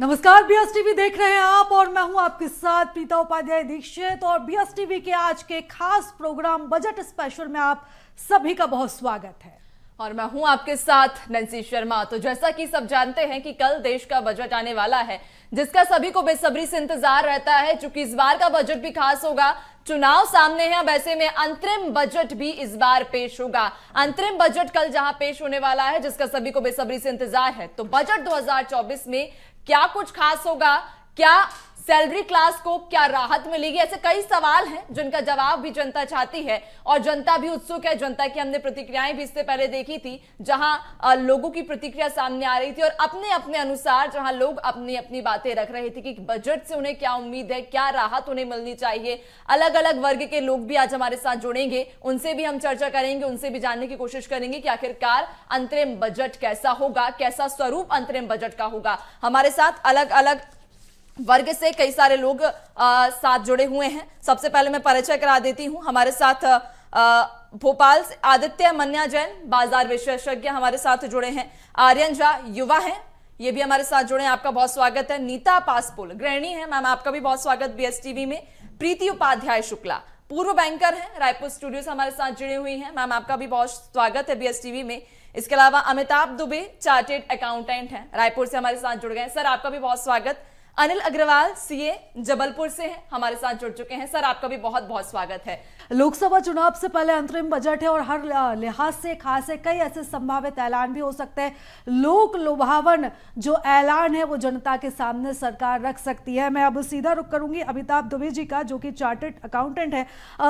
नमस्कार, BS TV देख रहे हैं आप और मैं हूं आपके साथ प्रीता उपाध्याय दीक्षित। और बीएस टीवी के आज के खास प्रोग्राम बजट स्पेशल में आप सभी का बहुत स्वागत है और मैं हूं आपके साथ नैन्सी शर्मा। तो जैसा कि सब जानते हैं कि कल देश का बजट आने वाला है, जिसका सभी को बेसब्री से इंतजार रहता है, क्योंकि इस बार का बजट भी खास होगा। चुनाव सामने है, वैसे में अंतरिम बजट भी इस बार पेश होगा। अंतरिम बजट कल जहां पेश होने वाला है, जिसका सभी को बेसब्री से इंतजार है। तो बजट 2024 में क्या कुछ खास होगा, क्या सैलरी क्लास को क्या राहत मिलेगी, ऐसे कई सवाल हैं जिनका जवाब भी जनता चाहती है और जनता भी उत्सुक है। जनता की हमने प्रतिक्रियाएं भी इससे पहले देखी थी, जहां लोगों की प्रतिक्रिया सामने आ रही थी और अपने अपने अनुसार जहां लोग अपनी अपनी बातें रख रहे थे कि बजट से उन्हें क्या उम्मीद है, क्या राहत उन्हें मिलनी चाहिए। अलग अलग वर्ग के लोग भी आज हमारे साथ जुड़ेंगे, उनसे भी हम चर्चा करेंगे, उनसे भी जानने की कोशिश करेंगे कि आखिरकार अंतरिम बजट कैसा होगा, कैसा स्वरूप अंतरिम बजट का होगा। हमारे साथ अलग अलग वर्ग से कई सारे लोग साथ जुड़े हुए हैं। सबसे पहले मैं परिचय करा देती हूं। हमारे साथ भोपाल से आदित्य मन्या जैन, बाजार विशेषज्ञ, हमारे साथ जुड़े हैं। आर्यन झा, युवा हैं, ये भी हमारे साथ जुड़े हैं, आपका बहुत स्वागत है। नीता पासपोल, गृहिणी है, मैम आपका भी बहुत स्वागत बीएस टीवी में। प्रीति उपाध्याय शुक्ला, पूर्व बैंकर हैं, रायपुर स्टूडियो से हमारे साथ जुड़ी हुई हैं, मैम आपका भी बहुत स्वागत है बीएस टीवी में। इसके अलावा अमिताभ दुबे, चार्टेड अकाउंटेंट हैं, रायपुर से हमारे साथ जुड़ गए, सर आपका भी बहुत स्वागत। अनिल अग्रवाल, सीए, जबलपुर से हैं, हमारे साथ जुड़ चुके हैं, सर आपका भी बहुत बहुत स्वागत है। लोकसभा चुनाव से पहले अंतरिम बजट है और हर लिहाज से खास है। कई ऐसे संभावित ऐलान भी हो सकते हैं। लोक लुभावन जो ऐलान है वो जनता के सामने सरकार रख सकती है। मैं अब सीधा रुख करूंगी अमिताभ दुबे जी का, जो कि चार्टर्ड अकाउंटेंट है।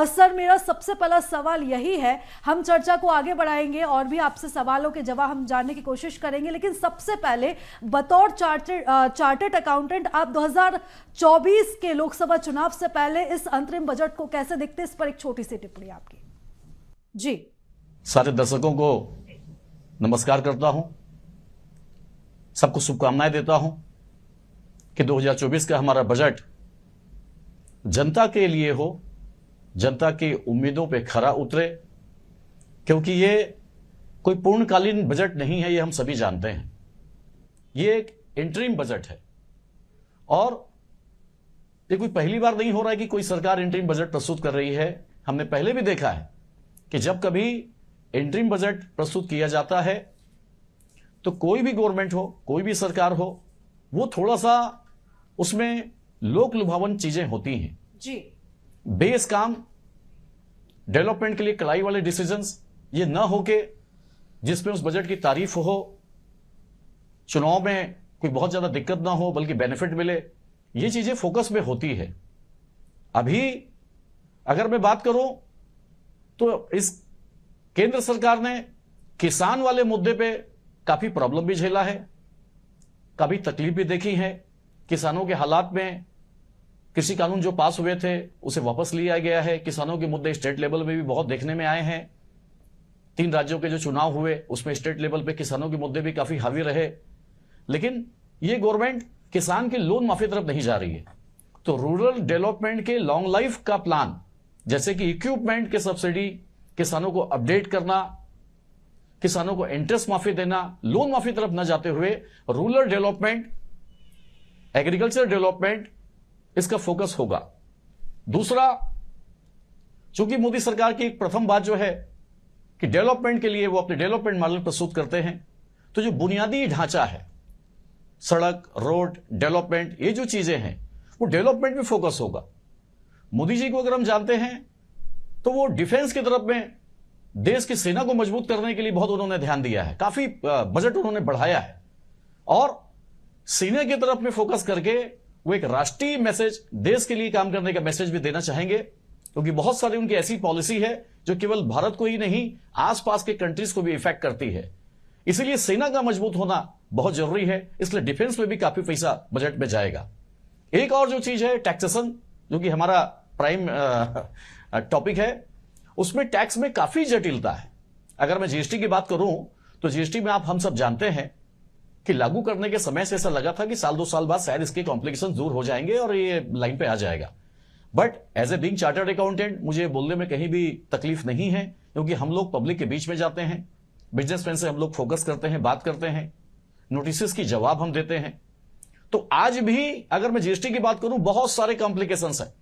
सर, मेरा सबसे पहला सवाल यही है, हम चर्चा को आगे बढ़ाएंगे और भी आपसे सवालों के जवाब हम जानने की कोशिश करेंगे, लेकिन सबसे पहले बतौर चार्टर्ड अकाउंटेंट आप 2024 के लोकसभा चुनाव से पहले इस अंतरिम बजट को कैसे देखते हैं? इस पर एक छोटी सी टिप्पणी आपकी। जी, सारे दर्शकों को नमस्कार करता हूं, सबको शुभकामनाएं देता हूं कि 2024 का हमारा बजट जनता के लिए हो, जनता की उम्मीदों पे खरा उतरे, क्योंकि ये कोई पूर्णकालीन बजट नहीं है, ये हम सभी जानते हैं। ये एक इंटरिम बजट है और ये कोई पहली बार नहीं हो रहा है कि कोई सरकार इंटरिम बजट प्रस्तुत कर रही है। हमने पहले भी देखा है कि जब कभी इंटरिम बजट प्रस्तुत किया जाता है तो कोई भी गवर्नमेंट हो, कोई भी सरकार हो, वो थोड़ा सा उसमें लोक लुभावन चीजें होती हैं जी। बेस काम, डेवलपमेंट के लिए कलाई वाले डिसीजंस ये ना होके जिसमें उस बजट की तारीफ हो, चुनाव में कोई बहुत ज्यादा दिक्कत ना हो बल्कि बेनिफिट मिले, ये चीजें फोकस में होती है। अभी अगर मैं बात करूं तो इस केंद्र सरकार ने किसान वाले मुद्दे पे काफी प्रॉब्लम भी झेला है, काफी तकलीफ भी देखी है। किसानों के हालात में कृषि कानून जो पास हुए थे उसे वापस लिया गया है। किसानों के मुद्दे स्टेट लेवल में भी बहुत देखने में आए हैं। 3 राज्यों के जो चुनाव हुए उसमें स्टेट लेवल पे किसानों के मुद्दे भी काफी हावी रहे, लेकिन ये गवर्नमेंट किसान की लोन माफी तरफ नहीं जा रही है। तो रूरल डेवलपमेंट के लॉन्ग लाइफ का प्लान, जैसे कि इक्विपमेंट के सब्सिडी, किसानों को अपडेट करना, किसानों को इंटरेस्ट माफी देना, लोन माफी तरफ न जाते हुए रूरल डेवलपमेंट, एग्रीकल्चर डेवलपमेंट, इसका फोकस होगा। दूसरा, चूंकि मोदी सरकार की एक प्रथम बात जो है कि डेवलपमेंट के लिए वो अपने डेवलपमेंट मॉडल प्रस्तुत करते हैं, तो जो बुनियादी ढांचा है, सड़क, रोड, डेवलपमेंट, ये जो चीजें हैं वो डेवलपमेंट में फोकस होगा। मोदी जी को अगर हम जानते हैं तो वो डिफेंस की तरफ में देश की सेना को मजबूत करने के लिए बहुत उन्होंने ध्यान दिया है, काफी बजट उन्होंने बढ़ाया है और सेना की तरफ में फोकस करके वो एक राष्ट्रीय मैसेज, देश के लिए काम करने का मैसेज भी देना चाहेंगे, क्योंकि बहुत सारी उनकी ऐसी पॉलिसी है जो केवल भारत को ही नहीं आसपास के कंट्रीज को भी इफेक्ट करती है। इसीलिए सेना का मजबूत होना बहुत जरूरी है, इसलिए डिफेंस में भी काफी पैसा बजट में जाएगा। एक और जो चीज है टैक्सेशन, जो कि हमारा प्राइम टॉपिक है, उसमें टैक्स में काफी जटिलता है। अगर मैं जीएसटी की बात करूं तो जीएसटी में हम सब जानते हैं कि लागू करने के समय से ऐसा लगा था कि साल 2 साल बाद शायद इसके कॉम्प्लिकेशन दूर हो जाएंगे और ये लाइन पे आ जाएगा। But as a being chartered accountant मुझे बोलने में कहीं भी तकलीफ नहीं है, क्योंकि हम लोग पब्लिक के बीच में जाते हैं, बिजनेसमैन से हम लोग फोकस करते हैं, बात करते हैं, नोटिस की जवाब हम देते हैं। तो आज भी अगर मैं जीएसटी की बात करूं, बहुत सारे कॉम्प्लिकेशंस हैं,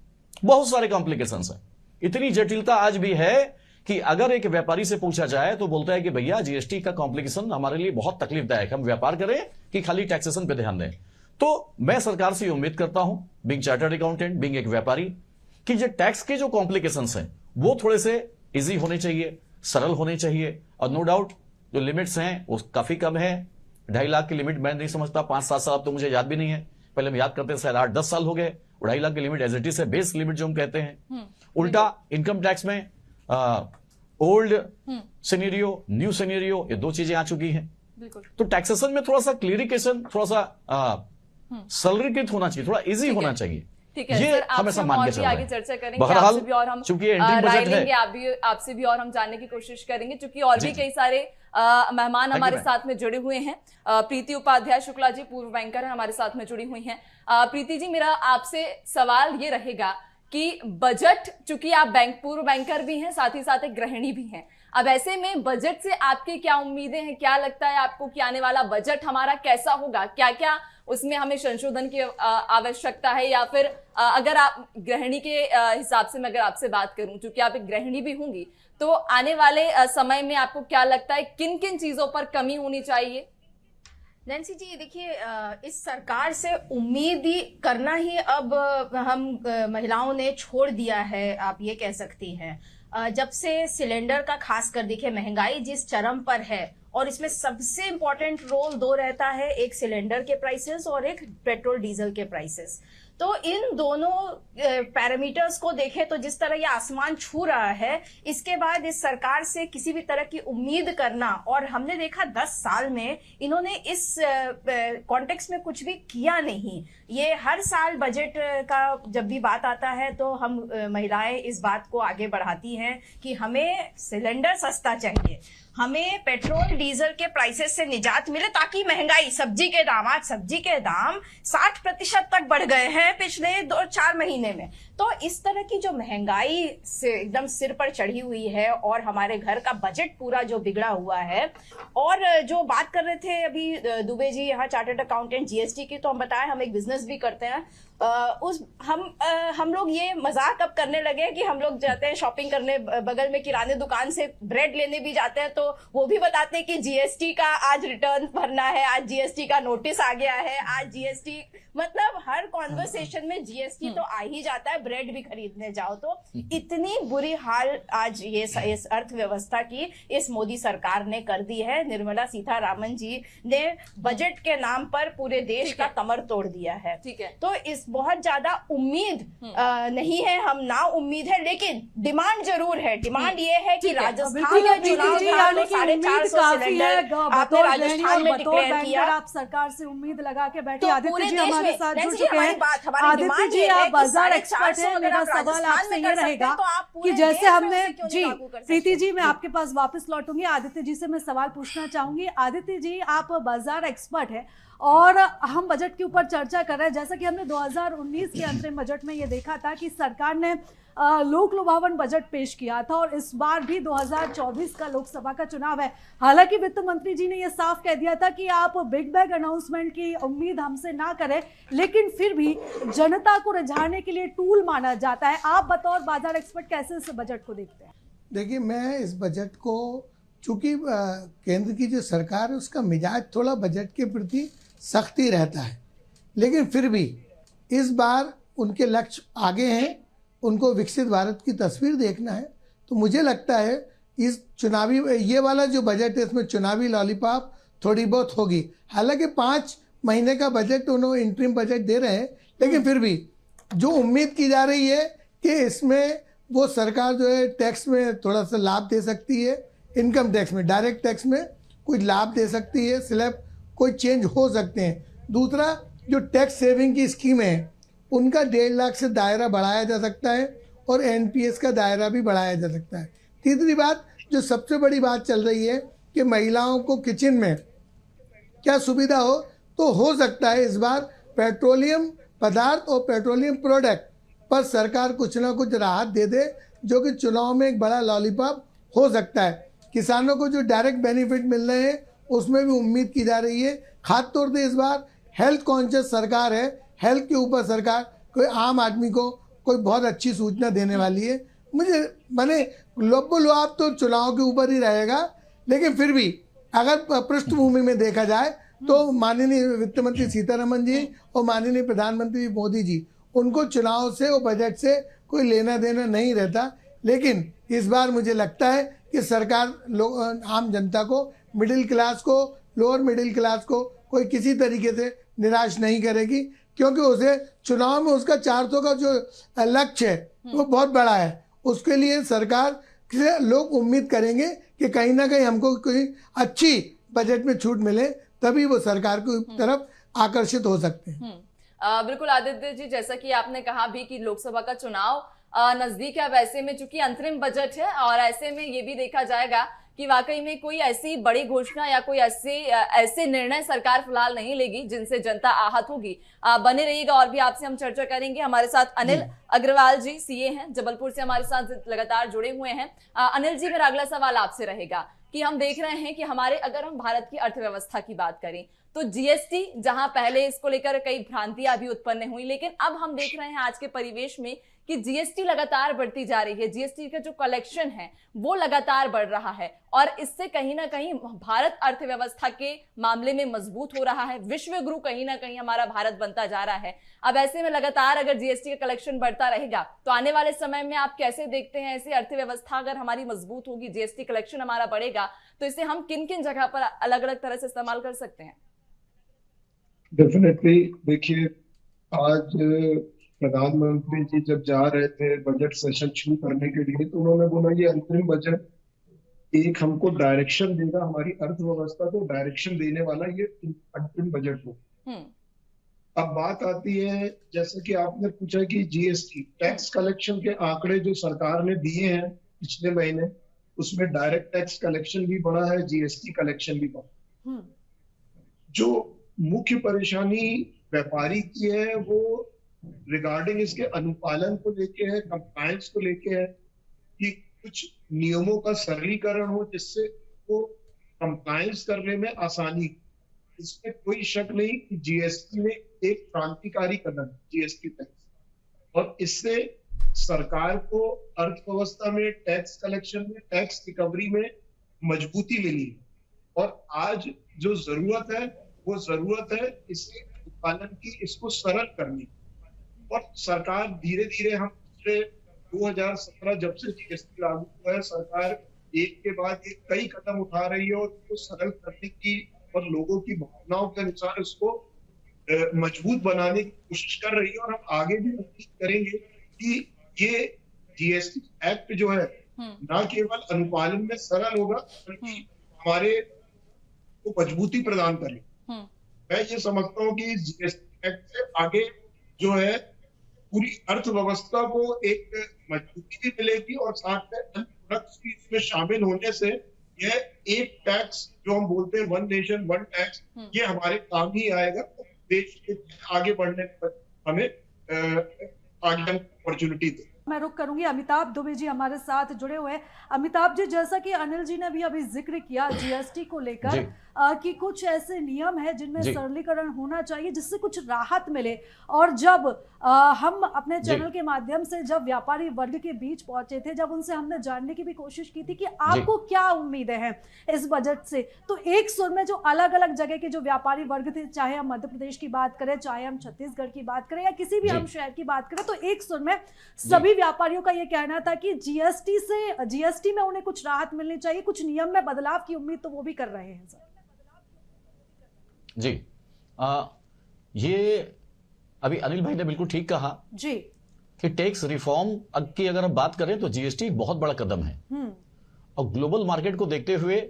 बहुत सारे कॉम्प्लिकेशंस हैं। इतनी जटिलता आज भी है कि अगर एक व्यापारी से पूछा जाए तो बोलता है कि भैया जीएसटी का कॉम्प्लिकेशन हमारे लिए बहुत तकलीफदायक, हम व्यापार करें कि खाली टैक्सेशन पे ध्यान दें। तो मैं सरकार से उम्मीद करता हूं, बीइंग चार्टर्ड अकाउंटेंट, बीइंग एक व्यापारी, कि जो टैक्स के जो कॉम्प्लिकेशंस हैं वो थोड़े से इजी होने चाहिए, सरल होने चाहिए। और नो डाउट जो लिमिट्स हैं वो काफी कम है। 2.5 लाख की लिमिट मैं नहीं समझता, 5-7 साल अब तो मुझे याद भी नहीं है, पहले हम याद करते थे, शायद 8-10 साल हो गए। 2.5 लाख की लिमिट एज इट इज है, बेस लिमिट जो हम कहते हैं। उल्टा इनकम टैक्स में ओल्ड सिनेरियो, न्यू सिनेरियो, ये 2 चीजें आ चुकी हैं। बिल्कुल। तो टैक्सेशन में थोड़ा सा क्लियरिकेशन, थोड़ा सा सरलीकृत होना चाहिए, थोड़ा इजी होना चाहिए। ठीक है ये सर, हमेशा आपसे मान और के भी चल रहे आगे हैं। चर्चा करेंगे, बहरहाल, आपसे भी और हम चूंकि ये एंट्री राय बजट है, लेंगे, आपसे भी और हम जानने की कोशिश करेंगे, क्योंकि और भी कई सारे मेहमान हमारे साथ में जुड़े हुए हैं। प्रीति उपाध्याय शुक्ला जी पूर्व बैंकर हैं, हमारे साथ में जुड़ी हुई हैं। प्रीति जी, मेरा आपसे सवाल ये रहेगा कि बजट, चूंकि आप पूर्व बैंकर भी हैं, साथ ही साथ एक गृहिणी भी हैं, अब ऐसे में बजट से आपकी क्या उम्मीदें हैं? क्या लगता है आपको कि आने वाला बजट हमारा कैसा होगा? क्या क्या उसमें हमें संशोधन की आवश्यकता है? या फिर अगर आप गृहिणी के हिसाब से मैं अगर आपसे बात करूं, चूंकि आप एक गृहिणी भी होंगी, तो आने वाले समय में आपको क्या लगता है किन किन चीजों पर कमी होनी चाहिए? नैन्सी जी, देखिए, इस सरकार से उम्मीद ही करना ही अब हम महिलाओं ने छोड़ दिया है, आप ये कह सकती हैं। जब से सिलेंडर का खासकर देखिए महंगाई जिस चरम पर है, और इसमें सबसे इंपॉर्टेंट रोल 2 रहता है, एक सिलेंडर के प्राइसेस और एक पेट्रोल डीजल के प्राइसेस। तो इन दोनों पैरामीटर्स को देखें तो जिस तरह ये आसमान छू रहा है, इसके बाद इस सरकार से किसी भी तरह की उम्मीद करना, और हमने देखा 10 साल में इन्होंने इस कॉन्टेक्स्ट में कुछ भी किया नहीं। ये हर साल बजट का जब भी बात आता है तो हम महिलाएं इस बात को आगे बढ़ाती हैं कि हमें सिलेंडर सस्ता चाहिए, हमें पेट्रोल डीजल के प्राइसेस से निजात मिले, ताकि महंगाई, सब्जी के दाम, आज सब्जी के दाम 60% तक बढ़ गए हैं पिछले 2-4 महीने में। तो इस तरह की जो महंगाई से एकदम सिर पर चढ़ी हुई है, और हमारे घर का बजट पूरा जो बिगड़ा हुआ है, और जो बात कर रहे थे अभी दुबे जी यहाँ चार्टर्ड अकाउंटेंट जीएसटी की, तो हम बताएं हम एक बिजनेस भी करते हैं। हम लोग ये मजाक अब करने लगे कि हम लोग जाते हैं शॉपिंग करने, बगल में किराने दुकान से ब्रेड लेने भी जाते हैं, तो वो भी बताते हैं कि जीएसटी का आज रिटर्न भरना है, आज जीएसटी का नोटिस आ गया है, आज जीएसटी, मतलब हर कॉन्वर्सेशन में जीएसटी तो आ ही जाता है। ब्रेड भी खरीदने जाओ तो इतनी बुरी हाल आज ये इस अर्थव्यवस्था की इस मोदी सरकार ने कर दी है। निर्मला सीतारामन जी ने बजट के नाम पर पूरे देश का कमर तोड़ दिया है। ठीक है, तो इस बहुत ज्यादा उम्मीद नहीं है, हम ना उम्मीद है, लेकिन डिमांड जरूर है। डिमांड ये है कि राजस्थान में चुनाव था तो 450 सिलेंडर आपने राजस्थान में डिक्लेयर किया। आप सरकार से उम्मीद लगा के बैठे। तो आदित्य पूरे जी देश हमारे में, साथ जुड़ नैन्सी, चुके हमारी हैं। बात, हमारी आदित्य डिमांड जी ये है आप कि बाजार 450 एक्सपर्ट हैं, मेरा अगर सवाल राजस्थान आपसे में ये कर सकते रहेगा हैं, तो आप पूरे कि जैसे देश में हमने उसे क्यों नहीं लागू कर सकते? प्रीति जी मैं आपके पास वापस लौटूंगी। आदित्य जी से मैं सवाल पूछना चाहूंगी। आदित्य जी, आप बाजार एक्सपर्ट हैं और हम बजट के ऊपर चर्चा कर रहे हैं। जैसा कि हमने 2019 के अंतरिम बजट में ये देखा था कि सरकार ने लोक लुभावन बजट पेश किया था, और इस बार भी 2024 का लोकसभा का चुनाव है। हालांकि वित्त मंत्री जी ने यह साफ कह दिया था कि आप बिग बैग अनाउंसमेंट की उम्मीद हमसे ना करें, लेकिन फिर भी जनता को रिझाने के लिए टूल माना जाता है। आप बतौर बाजार एक्सपर्ट कैसे इस बजट को देखते हैं? देखिए, मैं इस बजट को, चूंकि केंद्र की जो सरकार है उसका मिजाज थोड़ा बजट के प्रति सख्ती रहता है, लेकिन फिर भी इस बार उनके लक्ष्य आगे हैं, उनको विकसित भारत की तस्वीर देखना है। तो मुझे लगता है इस चुनावी, ये वाला जो बजट है इसमें चुनावी लॉलीपॉप थोड़ी बहुत होगी। हालांकि 5 महीने का बजट उन्होंने इंटरिम बजट दे रहे हैं, लेकिन फिर भी जो उम्मीद की जा रही है कि इसमें वो सरकार जो है टैक्स में थोड़ा सा लाभ दे सकती है, इनकम टैक्स में, डायरेक्ट टैक्स में कुछ लाभ दे सकती है, स्लैब कोई चेंज हो सकते हैं। दूसरा, जो टैक्स सेविंग की स्कीम है उनका 1.5 लाख से दायरा बढ़ाया जा सकता है, और एनपीएस का दायरा भी बढ़ाया जा सकता है। तीसरी बात, जो सबसे बड़ी बात चल रही है कि महिलाओं को किचन में क्या सुविधा हो सकता है इस बार पेट्रोलियम पदार्थ और पेट्रोलियम प्रोडक्ट पर सरकार कुछ ना कुछ राहत दे दे, जो कि चुनाव में एक बड़ा लॉलीपॉप हो सकता है। किसानों को जो डायरेक्ट बेनिफिट मिल रहे हैं उसमें भी उम्मीद की जा रही है। खासतौर से इस बार हेल्थ कॉन्शियस सरकार है, हेल्थ के ऊपर सरकार कोई आम आदमी को कोई बहुत अच्छी सूचना देने वाली है। मुझे माने लुआब तो चुनाव के ऊपर ही रहेगा, लेकिन फिर भी अगर पृष्ठभूमि में देखा जाए तो माननीय वित्त मंत्री सीतारमन जी और माननीय प्रधानमंत्री मोदी जी, उनको चुनाव से और बजट से कोई लेना देना नहीं रहता। लेकिन इस बार मुझे लगता है कि सरकार आम जनता को, मिडिल क्लास को, लोअर मिडिल क्लास को कोई किसी तरीके से निराश नहीं करेगी, क्योंकि उसे चुनाव में उसका 400 का जो लक्ष्य है वो बहुत बड़ा है। उसके लिए सरकार से लोग उम्मीद करेंगे कि कहीं ना कहीं हमको कोई अच्छी बजट में छूट मिले, तभी वो सरकार की तरफ आकर्षित हो सकते हैं। बिल्कुल आदित्य जी, जैसा कि आपने कहा भी कि लोकसभा का चुनाव नजदीक है, वैसे में चूंकि अंतरिम बजट है और ऐसे में ये भी देखा जाएगा कि वाकई में कोई ऐसी बड़ी घोषणा या कोई ऐसे निर्णय सरकार फिलहाल नहीं लेगी जिनसे जनता आहत होगी। बने रहिएगा और भी आपसे हम चर्चा करेंगे। हमारे साथ अनिल अग्रवाल जी सीए हैं, जबलपुर से हमारे साथ लगातार जुड़े हुए हैं। अनिल जी, मेरा अगला सवाल आपसे रहेगा कि हम देख रहे हैं कि अगर हम भारत की अर्थव्यवस्था की बात करें तो जीएसटी, जहां पहले इसको लेकर कई भ्रांतियां भी उत्पन्न हुई, लेकिन अब हम देख रहे हैं आज के परिवेश में कि जीएसटी लगातार बढ़ती जा रही है। जीएसटी का जो कलेक्शन है वो लगातार बढ़ रहा है और इससे कहीं ना कहीं भारत अर्थव्यवस्था के मामले में मजबूत हो रहा है। विश्व गुरु कहीं ना कहीं हमारा भारत बनता जा रहा है। अब ऐसे में लगातार अगर जीएसटी का कलेक्शन बढ़ता रहेगा तो आने वाले समय में आप कैसे देखते हैं ऐसी अर्थव्यवस्था अगर हमारी मजबूत होगी, जीएसटी कलेक्शन हमारा बढ़ेगा, तो इसे हम किन किन जगह पर अलग अलग तरह से इस्तेमाल कर सकते हैं? डेफिनेटली देखिए, आज प्रधानमंत्री जी जब जा रहे थे बजट सेशन शुरू करने के लिए, तो उन्होंने बोला ये अंतरिम बजट एक हमको डायरेक्शन देगा, हमारी अर्थव्यवस्था को डायरेक्शन देने वाला ये अंतरिम बजट हो। अब बात आती है, जैसे कि आपने पूछा कि जीएसटी टैक्स कलेक्शन के आंकड़े जो सरकार ने दिए हैं पिछले महीने, उसमें डायरेक्ट टैक्स कलेक्शन भी बढ़ा है, जीएसटी कलेक्शन भी बढ़ा। जो मुख्य परेशानी व्यापारी की है वो रिगार्डिंग इसके अनुपालन को लेके है, कंप्लायंस को लेके है, कि कुछ नियमों का सरलीकरण हो जिससे वो कंप्लायंस करने में आसानी। इसमें कोई शक नहीं कि जीएसटी में एक क्रांतिकारी कदम, जीएसटी टैक्स, और इससे सरकार को अर्थव्यवस्था में, टैक्स कलेक्शन में, टैक्स रिकवरी में मजबूती मिली है। और आज जो जरूरत है वो जरूरत है इसके उत्पादन की, इसको सरल करने की। और सरकार धीरे धीरे, हम पिछले 2017 जब से जीएसटी लागू हुआ है, सरकार एक के बाद एक कई कदम उठा रही है और उसको सरल करने की और लोगों की भावनाओं के अनुसार उसको मजबूत बनाने की कोशिश कर रही है। और हम आगे भी उम्मीद करेंगे कि ये जीएसटी एक्ट जो है न केवल अनुपालन में सरल होगा बल्कि हमारे को मजबूती प्रदान करेगा। मैं ये समझता हूँ कि जीएसटी एक्ट से आगे जो है पूरी अर्थव्यवस्था को एक मजबूती भी मिलेगी और साथ में अन्य प्रोडक्ट्स भी इसमें शामिल होने से यह एक टैक्स जो हम बोलते हैं वन नेशन वन टैक्स, ये हमारे काम ही आएगा। तो देश के आगे बढ़ने पर हमें आगे अपॉर्चुनिटी दे। मैं रुक करूंगी, अमिताभ दुबे जी हमारे साथ जुड़े हुए हैं। अमिताभ जी, जैसा कि अनिल जी ने भी अभी जिक्र किया जीएसटी को लेकर कि कुछ ऐसे नियम है जिनमें सरलीकरण होना चाहिए जिससे कुछ राहत मिले, और जब हम अपने चैनल के माध्यम से जब व्यापारी वर्ग के बीच पहुंचे थे, जब उनसे हमने जानने की भी कोशिश की थी कि आपको क्या उम्मीदें हैं इस बजट से, तो एक सुर में जो अलग अलग जगह के जो व्यापारी वर्ग थे, चाहे हम मध्य प्रदेश की बात करें, चाहे हम छत्तीसगढ़ की बात करें या किसी भी हम शहर की बात करें, तो एक सुर में सभी व्यापारियों का यह कहना था कि जीएसटी में उन्हें कुछ राहत मिलनी चाहिए, कुछ नियम में बदलाव की उम्मीद तो वो भी कर रहे हैं सर। जी, ये अभी अनिल भाई ने बिल्कुल ठीक कहा जी कि टैक्स रिफॉर्म की अगर हम बात करें तो जीएसटी बहुत बड़ा कदम है। और ग्लोबल मार्केट को देखते हुए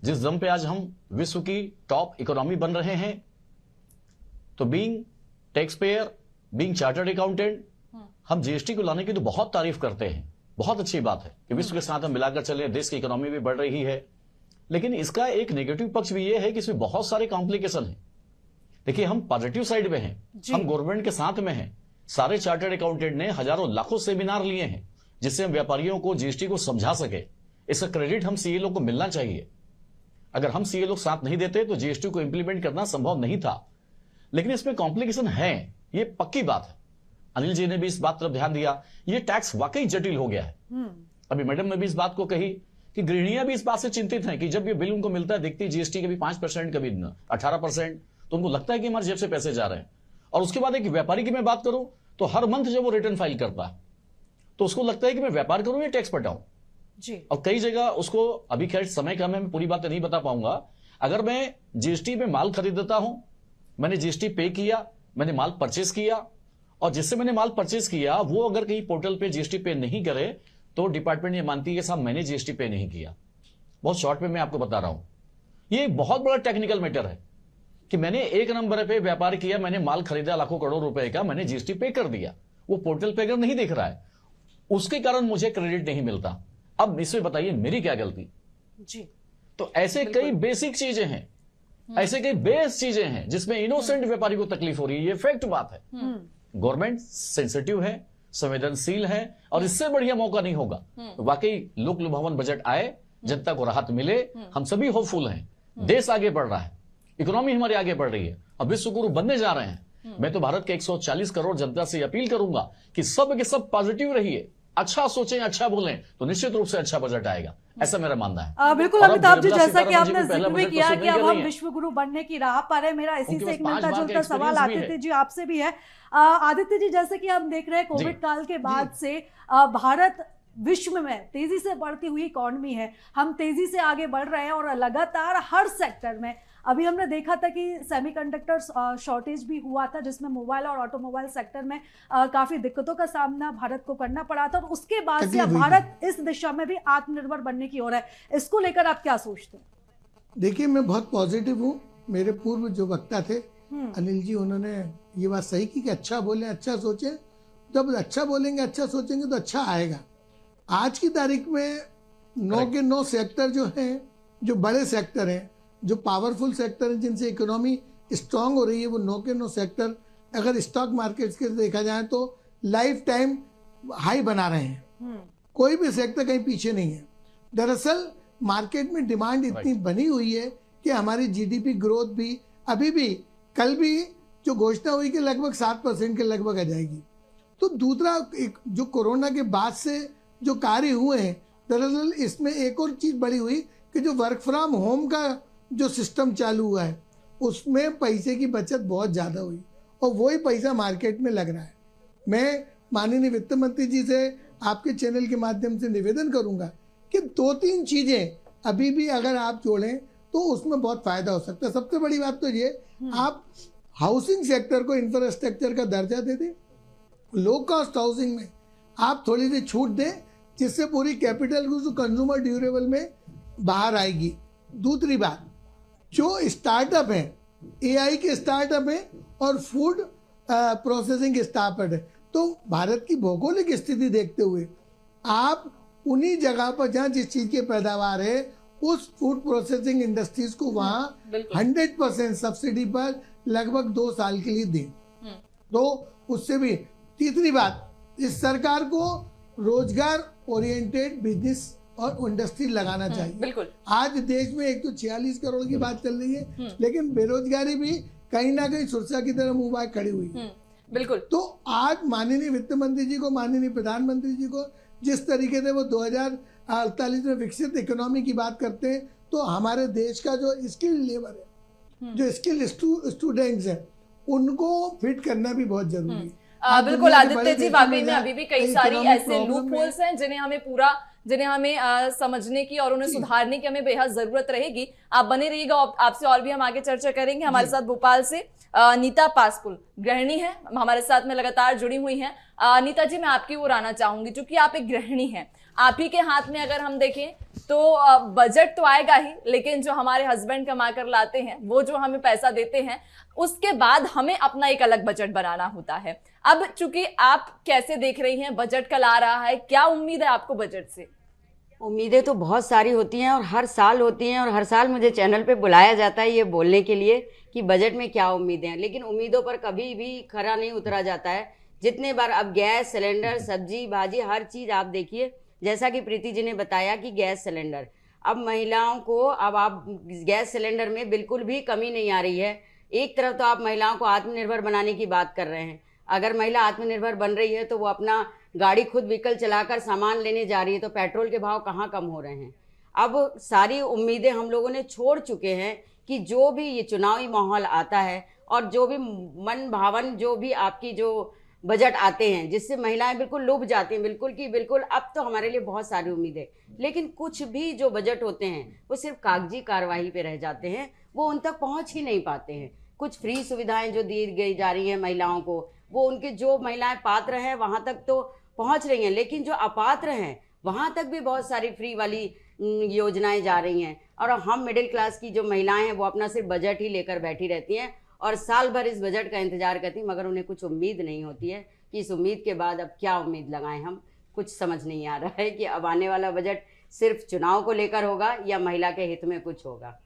जिस दम पे आज हम विश्व की टॉप इकोनॉमी बन रहे हैं, तो being tax payer, being chartered accountant, हम जीएसटी को लाने की तो बहुत तारीफ करते हैं। बहुत अच्छी बात है कि विश्व के साथ हम मिलाकर चले, देश की इकोनॉमी भी बढ़ रही है। लेकिन इसका एक नेगेटिव पक्ष भी ये है कि इसमें बहुत सारे कॉम्प्लिकेशन हैं। देखिए, हम पॉजिटिव साइड में हैं, हम गवर्नमेंट के साथ में हैं। सारे चार्टर्ड अकाउंटेंट ने हजारों लाखों सेमिनार लिए हैं जिससे हम व्यापारियों को जीएसटी को समझा सके। इसका क्रेडिट हम सीए लोग को मिलना चाहिए। अगर हम सीए लोग साथ नहीं देते तो जीएसटी को इंप्लीमेंट करना संभव नहीं था। लेकिन इसमें कॉम्प्लिकेशन है, ये पक्की बात है। अनिल जी ने भी इस बात तरफ ध्यान दिया, ये टैक्स वाकई जटिल हो गया है। अभी मैडम ने भी इस बात को कही कि गृहिणियां भी इस बात से चिंतित हैं कि जब ये बिल उनको मिलता है, दिखती है जीएसटी कभी 5%, कभी 18%, तो उनको लगता है कि हमारे जेब से पैसे जा रहे हैं। और उसके बाद एक व्यापारी की मैं बात करूं तो हर मंथ जब वो रिटर्न फाइल करता है तो उसको लगता है कि मैं व्यापार करूं या टैक्स पटाऊं जी। और कई जगह उसको, अभी खैर समय कम है, मैं पूरी बातें नहीं बता पाऊंगा, अगर मैं जीएसटी में माल खरीदता हूं, मैंने जीएसटी पे किया, मैंने माल परचेस किया, और जिससे मैंने माल परचेस किया वो अगर कहीं पोर्टल पे जीएसटी पे नहीं करे तो डिपार्टमेंट ये मानती है कि साहब मैंने जीएसटी पे नहीं किया। बहुत शॉर्ट में मैं आपको बता रहा हूं, ये एक बहुत बड़ा टेक्निकल मैटर है कि मैंने एक नंबर पे व्यापार किया, मैंने माल खरीदा लाखों करोड़ रुपए का, मैंने जीएसटी पे कर दिया, वो पोर्टल पे अगर नहीं दिख रहा है उसके कारण मुझे क्रेडिट नहीं मिलता। अब इसमें बताइए मेरी क्या गलती जी। तो ऐसे कई बेसिक चीजें हैं, ऐसे कई बेस चीजें हैं जिसमें इनोसेंट व्यापारी को तकलीफ हो रही है, ये फैक्ट बात है। गवर्नमेंट सेंसिटिव है, संवेदनशील है, और इससे बढ़िया मौका नहीं होगा। वाकई लोक लुभावन बजट आए, जनता को राहत मिले, हम सभी होपफुल हैं। देश आगे बढ़ रहा है, इकोनॉमी हमारी आगे बढ़ रही है और विश्व गुरु बनने जा रहे हैं। मैं तो भारत के 140 करोड़ जनता से अपील करूंगा कि सब के सब पॉजिटिव रहिए, अच्छा सोचें, अच्छा बोलें, तो निश्चित रूप से अच्छा बजट आएगा, ऐसा मेरा मानना है। बिल्कुल और अब अमिताभ जी, निर्मला जैसा कि सीतारमण आपने जी को पहला जिक्र भी बजट किया प्रस्तुत कि नहीं अब कर हम रही हैं। विश्व गुरु बनने की राह पर है, मेरा इसी उनके से पास एक 5 मिलता बार का जुलता सवाल experience भी आदित्य है। जी आपसे भी है। आदित्य जी, जैसे कि हम देख रहे हैं कोविड काल के बाद से भारत विश्व में तेजी से बढ़ती हुई इकोनॉमी है, हम तेजी से आगे बढ़ रहे हैं और लगातार हर सेक्टर में, अभी हमने देखा था कि सेमीकंडक्टर शॉर्टेज भी हुआ था जिसमें मोबाइल और ऑटोमोबाइल सेक्टर में काफी दिक्कतों का सामना भारत को करना पड़ा था, और उसके बाद से अब भारत इस दिशा में भी आत्मनिर्भर बनने की ओर है। इसको लेकर आप क्या सोचते हैं? देखिए, मैं बहुत पॉजिटिव हूँ। मेरे पूर्व जो वक्ता थे अनिल जी, उन्होंने ये बात सही की कि अच्छा बोलें, अच्छा सोचें। जब अच्छा बोलेंगे, अच्छा सोचेंगे तो अच्छा आएगा। आज की तारीख में 9 के 9 सेक्टर जो हैं, जो बड़े सेक्टर हैं, जो पावरफुल सेक्टर हैं, जिनसे इकोनॉमी स्ट्रांग हो रही है, वो 9 के 9 सेक्टर अगर स्टॉक मार्केट्स के देखा जाए तो लाइफ टाइम हाई बना रहे हैं। कोई भी सेक्टर कहीं पीछे नहीं है। दरअसल मार्केट में डिमांड इतनी बनी हुई है कि हमारी जीडीपी ग्रोथ भी अभी भी, कल भी जो घोषणा हुई कि लगभग 7% के लगभग आ जाएगी। तो दूसरा, एक जो कोरोना के बाद से जो कार्य हुए हैं, दरअसल इसमें एक और चीज़ बड़ी हुई कि जो वर्क फ्रॉम होम का जो सिस्टम चालू हुआ है उसमें पैसे की बचत बहुत ज़्यादा हुई और वही पैसा मार्केट में लग रहा है। मैं माननीय वित्त मंत्री जी से आपके चैनल के माध्यम से निवेदन करूंगा कि 2-3 चीज़ें अभी भी अगर आप जोड़ें तो उसमें बहुत फायदा हो सकता है। सबसे बड़ी बात तो ये, आप हाउसिंग सेक्टर को इंफ्रास्ट्रक्चर का दर्जा दे दें, लो कॉस्ट हाउसिंग में आप थोड़ी सी छूट दें, जिससे पूरी कैपिटल को कंज्यूमर ड्यूरेबल में बाहर आएगी। दूसरी बात, जो स्टार्टअप है, एआई के स्टार्टअप है और फूड प्रोसेसिंग के स्टार्टअप है, तो भारत की भौगोलिक स्थिति देखते हुए आप उन्हीं जगह पर जहाँ जिस चीज़ की पैदावार है, उस फूड प्रोसेसिंग इंडस्ट्रीज को वहाँ 100% सब्सिडी पर लगभग 2 साल के लिए दें, तो उससे भी। तीसरी बात, इस सरकार को रोजगार ओरिएंटेड बिजनेस और इंडस्ट्री लगाना चाहिए। बिल्कुल। आज देश में एक तो 46 करोड़ की बात चल रही है, लेकिन बेरोजगारी भी कहीं ना कहीं सुरक्षा की तरह मुंह बाय खड़ी हुई है। बिल्कुल। तो आज माननीय वित्त मंत्री जी को, माननीय प्रधानमंत्री जी को जिस तरीके से वो 2048 में विकसित इकोनॉमी की बात करते हैं, तो हमारे देश का जो स्किल लेबर है, जो स्किल स्टूडेंट्स हैं, उनको फिट करना भी बहुत जरूरी है। बिल्कुल आदित्य जी, वाकई में अभी भी कई सारी ऐसे लूप होल्स हैं जिन्हें हमें समझने की और उन्हें सुधारने की हमें बेहद जरूरत रहेगी। आप बने रहिएगा, आपसे और भी हम आगे चर्चा करेंगे। हमारे साथ भोपाल से नीता पासपुल गृहिणी है, हमारे साथ में लगातार जुड़ी हुई हैं। नीता जी, मैं आपकी ओर आना चाहूंगी, क्योंकि आप एक गृहिणी हैं। आप ही के हाथ में अगर हम देखें तो बजट तो आएगा ही, लेकिन जो हमारे हस्बैंड कमा कर लाते हैं, वो जो हमें पैसा देते हैं, उसके बाद हमें अपना एक अलग बजट बनाना होता है। अब चूंकि आप कैसे देख रही हैं, बजट कल आ रहा है, क्या उम्मीद है आपको बजट से? उम्मीदें तो बहुत सारी होती हैं और हर साल होती हैं, और हर साल मुझे चैनल पे बुलाया जाता है ये बोलने के लिए कि बजट में क्या उम्मीदें हैं, लेकिन उम्मीदों पर कभी भी खरा नहीं उतरा जाता है। जितने बार अब गैस सिलेंडर, सब्जी भाजी, हर चीज़ आप देखिए, जैसा कि प्रीति जी ने बताया कि गैस सिलेंडर, अब महिलाओं को, अब आप गैस सिलेंडर में बिल्कुल भी कमी नहीं आ रही है। एक तरफ तो आप महिलाओं को आत्मनिर्भर बनाने की बात कर रहे हैं, अगर महिला आत्मनिर्भर बन रही है तो वो अपना गाड़ी खुद व्हीकल चलाकर सामान लेने जा रही है, तो पेट्रोल के भाव कहाँ कम हो रहे हैं। अब सारी उम्मीदें हम लोगों ने छोड़ चुके हैं कि जो भी ये चुनावी माहौल आता है और जो भी मन भावन जो भी आपकी जो बजट आते हैं जिससे महिलाएं बिल्कुल लुभ जाती हैं, बिल्कुल कि बिल्कुल अब तो हमारे लिए बहुत सारी उम्मीदें, लेकिन कुछ भी जो बजट होते हैं वो सिर्फ कागजी कार्रवाई पे रह जाते हैं, वो उन तक पहुंच ही नहीं पाते हैं। कुछ फ्री सुविधाएं जो दी गई जा रही हैं महिलाओं को, वो उनके जो महिलाएं पात्र हैं वहाँ तक तो पहुँच रही हैं, लेकिन जो अपात्र हैं वहाँ तक भी बहुत सारी फ्री वाली योजनाएं जा रही हैं। और हम मिडिल क्लास की जो महिलाएं हैं वो अपना सिर्फ बजट ही लेकर बैठी रहती हैं और साल भर इस बजट का इंतजार करती हैं, मगर उन्हें कुछ उम्मीद नहीं होती है कि इस उम्मीद के बाद अब क्या उम्मीद लगाएं हम। कुछ समझ नहीं आ रहा है कि अब आने वाला बजट सिर्फ चुनाव को लेकर होगा या महिला के हित में कुछ होगा।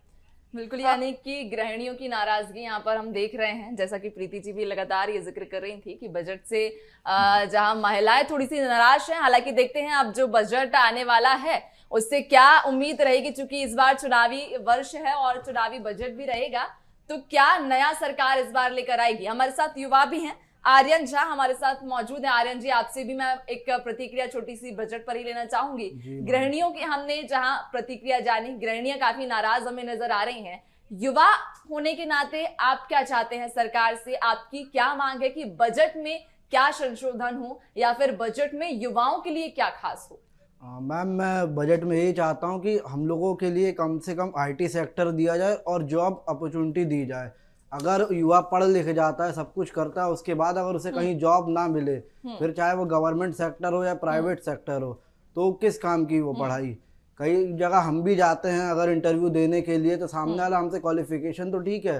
बिल्कुल, यानी कि गृहिणियों की नाराजगी यहाँ पर हम देख रहे हैं, जैसा कि प्रीति जी भी लगातार ये जिक्र कर रही थी कि बजट से जहाँ महिलाएं थोड़ी सी निराश हैं। हालांकि देखते हैं अब जो बजट आने वाला है उससे क्या उम्मीद रहेगी, चूंकि इस बार चुनावी वर्ष है और चुनावी बजट भी रहेगा, तो क्या नया सरकार इस बार लेकर आएगी। हमारे साथ युवा भी हैं, आर्यन झा हमारे साथ मौजूद है। आर्यन जी, आपसे भी मैं एक प्रतिक्रिया छोटी सी बजट पर ही लेना चाहूंगी। गृहिणियों की हमने जहां प्रतिक्रिया जानी, गृहिणियां काफी नाराज हमें नजर आ रही हैं। युवा होने के नाते आप क्या चाहते हैं सरकार से, आपकी क्या मांग है कि बजट में क्या संशोधन हो या फिर बजट में युवाओं के लिए क्या खास हो? मैम, मैं बजट में यही चाहता हूँ कि हम लोगों के लिए कम से कम IT सेक्टर दिया जाए और जॉब अपॉर्चुनिटी दी जाए। अगर युवा पढ़ लिख जाता है, सब कुछ करता है, उसके बाद अगर उसे कहीं जॉब ना मिले, फिर चाहे वो गवर्नमेंट सेक्टर हो या प्राइवेट सेक्टर हो, तो किस काम की वो पढ़ाई। कई जगह हम भी जाते हैं अगर इंटरव्यू देने के लिए, तो सामने वाला हमसे क्वालिफिकेशन तो ठीक है,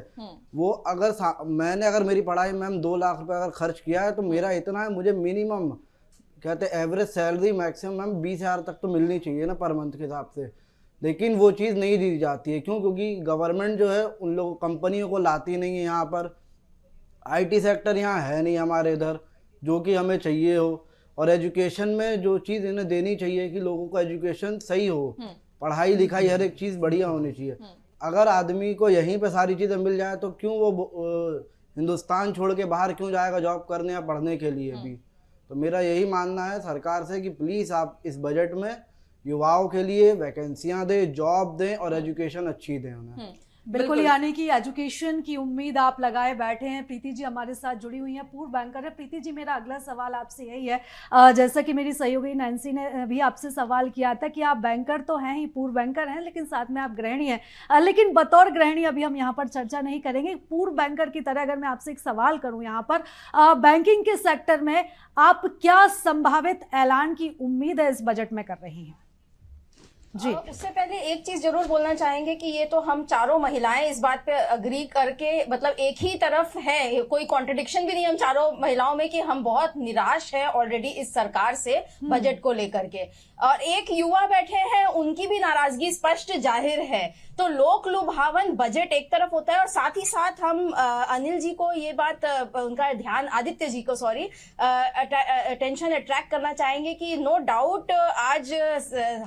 वो अगर मैंने अगर मेरी पढ़ाई में 2 लाख रुपए अगर खर्च किया है तो मेरा इतना है, मुझे मिनिमम कहते हैं एवरेज सैलरी मैक्सिमम 20,000 तक तो मिलनी चाहिए ना पर मंथ के हिसाब से, लेकिन वो चीज़ नहीं दी जाती है। क्यों? क्योंकि गवर्नमेंट जो है उन लोगों कंपनियों को लाती नहीं है यहाँ पर। IT सेक्टर यहाँ है नहीं हमारे इधर, जो कि हमें चाहिए हो। और एजुकेशन में जो चीज़ इन्हें देनी चाहिए कि लोगों को एजुकेशन सही हो, पढ़ाई लिखाई हर एक चीज़ बढ़िया होनी चाहिए। अगर आदमी को यहीं पे सारी चीज़ें मिल जाए तो क्यों वो हिंदुस्तान छोड़ के बाहर क्यों जाएगा जॉब करने या पढ़ने के लिए भी। तो मेरा यही मानना है सरकार से कि प्लीज़ आप इस बजट में युवाओं के लिए वैकेंसियां दें, जॉब दें और एजुकेशन अच्छी दें उन्हें। बिल्कुल, यानी कि एजुकेशन की उम्मीद आप लगाए बैठे हैं। प्रीति जी हमारे साथ जुड़ी हुई हैं, पूर्व बैंकर है। प्रीति जी, मेरा अगला सवाल आपसे यही है, जैसा कि मेरी सहयोगी नैन्सी ने भी आपसे सवाल किया था कि आप बैंकर तो हैं ही, पूर्व बैंकर हैं, लेकिन साथ में आप गृहिणी हैं। लेकिन बतौर गृहिणी अभी हम यहाँ पर चर्चा नहीं करेंगे। पूर्व बैंकर की तरह अगर मैं आपसे एक सवाल करूँ यहाँ पर, बैंकिंग के सेक्टर में आप क्या संभावित ऐलान की उम्मीद है इस बजट में कर रही हैं? जी, उससे पहले एक चीज जरूर बोलना चाहेंगे कि ये तो हम चारों महिलाएं इस बात पे अग्री करके, मतलब एक ही तरफ है, कोई कॉन्ट्रडिक्शन भी नहीं हम चारों महिलाओं में कि हम बहुत निराश है ऑलरेडी इस सरकार से बजट को लेकर के। और एक युवा बैठे हैं, उनकी भी नाराजगी स्पष्ट जाहिर है। तो लोक लुभावन बजट एक तरफ होता है और साथ ही साथ हम अनिल जी को ये बात, उनका ध्यान, आदित्य जी को सॉरी, अटेंशन अट्रैक्ट करना चाहेंगे कि नो डाउट आज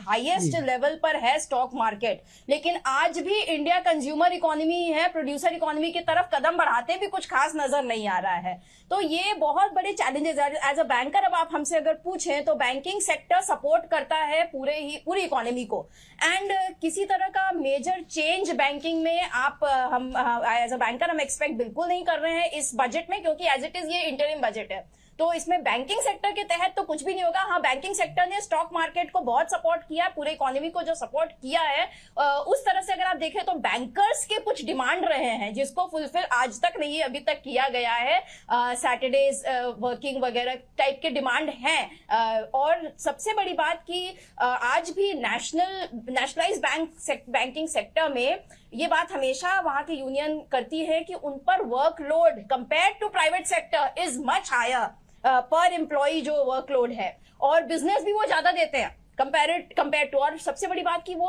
हाईएस्ट लेवल पर है स्टॉक मार्केट, लेकिन आज भी इंडिया कंज्यूमर इकोनॉमी है, प्रोड्यूसर इकोनॉमी की तरफ कदम बढ़ाते भी कुछ खास नजर नहीं आ रहा है। तो ये बहुत बड़े चैलेंजेस एज अ बैंकर। अब आप हमसे अगर पूछें तो बैंकिंग सेक्टर सपोर्ट करता है पूरी इकोनॉमी को, एंड किसी तरह का मेजर चेंज बैंकिंग में हम एज अ बैंकर हम एक्सपेक्ट बिल्कुल नहीं कर रहे हैं इस बजट में, क्योंकि एज इट इज ये इंटरिम बजट है। तो इसमें बैंकिंग सेक्टर के तहत तो कुछ भी नहीं होगा। हाँ, बैंकिंग सेक्टर ने स्टॉक मार्केट को बहुत सपोर्ट किया, पूरे इकोनॉमी को जो सपोर्ट किया है, उस तरह से अगर आप देखें तो बैंकर्स के कुछ डिमांड रहे हैं जिसको फुलफिल आज तक नहीं अभी तक किया गया है। सैटरडेज वर्किंग वगैरह टाइप के डिमांड हैं। और सबसे बड़ी बात कि आज भी नेशनलाइज बैंकिंग सेक्टर में ये बात हमेशा वहां की यूनियन करती है कि उन पर workload compare to private sector is much higher per employ जो वर्कलोड है, और बिजनेस भी वो ज्यादा देते हैं कंपेयर टू। और सबसे बड़ी बात कि वो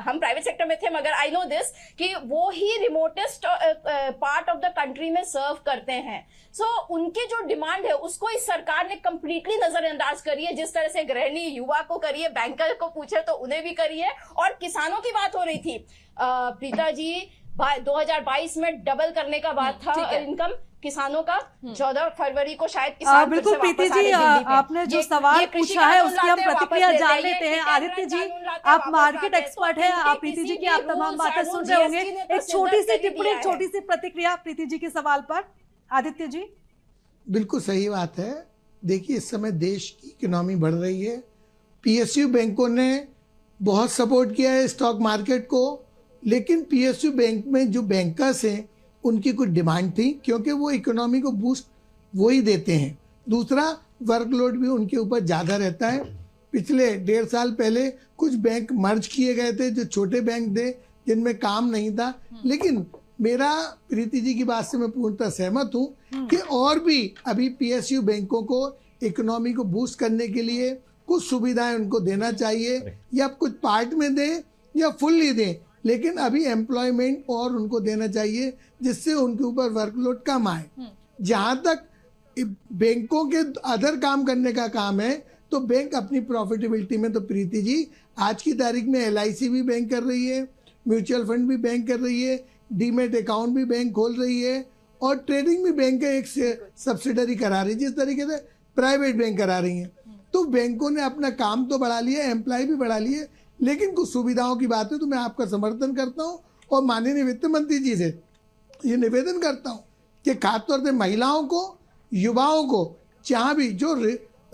हम प्राइवेट सेक्टर में थे, मगर आई नो दिस कि वो ही remotest part of the country में सर्व करते हैं। सो उनके जो डिमांड है उसको इस सरकार ने कंप्लीटली नजरअंदाज करी है। जिस तरह से गृहिणी युवा को करी है, बैंकर को पूछे तो उन्हें भी करी है। और किसानों की बात हो रही थी, प्रीता जी, 2022 में डबल करने का बात था ठीक है। इनकम किसानों का। 14 फरवरी को शायद किसान बिल्कुल फिर से प्रीति वापस आ जी, रहे दिल्ली पे। आपने जो ये सवाल कृषि पूछा है कानून उसकी हम लाते हैं, प्रतिक्रिया वापस जान देते हैं, लेते हैं। ये आदित्य जी, कानून लाते हैं, आप वापस मार्केट लाते हैं। एक्सपर्ट तो हैं, इनके आप प्रीति जी किसी की भी आप तमाम rules बातें and सुन रहे होंगे। GST ने तो एक छोटी सी सिद्धांत टिप्पणी, दिया एक है। छोटी सी प्रतिक्रिया प्रीति जी के सवाल पर, आदित्य जी। बिल्कुल सही बात है। देखिए, इस समय देश की इकोनॉमी बढ़ रही है, पीएसयू बैंकों ने बहुत सपोर्ट किया है स्टॉक मार्केट को, लेकिन पीएसयू बैंक में जो बैंकर्स हैं उनकी कुछ डिमांड थी, क्योंकि वो इकोनॉमी को बूस्ट वो ही देते हैं। दूसरा, वर्कलोड भी उनके ऊपर ज़्यादा रहता है। पिछले 1.5 साल पहले कुछ बैंक मर्ज किए गए थे, जो छोटे बैंक थे जिनमें काम नहीं था। लेकिन मेरा प्रीति जी की बात से मैं पूर्णतः सहमत हूँ कि और भी अभी पीएसयू बैंकों को इकोनॉमी को बूस्ट करने के लिए कुछ सुविधाएं उनको देना चाहिए, या कुछ पार्ट में दें या फुल्ली दें, लेकिन अभी एम्प्लॉयमेंट और उनको देना चाहिए जिससे उनके ऊपर वर्कलोड कम आए। जहाँ तक बैंकों के अदर काम करने का काम है, तो बैंक अपनी प्रॉफिटेबिलिटी में, तो प्रीति जी आज की तारीख में LIC भी बैंक कर रही है, म्यूचुअल फंड भी बैंक कर रही है, डीमेट अकाउंट भी बैंक खोल रही है, और ट्रेडिंग भी बैंक का एक सब्सिडरी करा रही है, जिस तरीके से प्राइवेट बैंक करा रही हैं। तो बैंकों ने अपना काम तो बढ़ा लिया, एम्प्लॉय भी बढ़ा लिए, लेकिन कुछ सुविधाओं की बात है तो मैं आपका समर्थन करता हूँ और माननीय वित्त मंत्री जी से ये निवेदन करता हूँ कि खासतौर से महिलाओं को, युवाओं को, जहाँ भी जो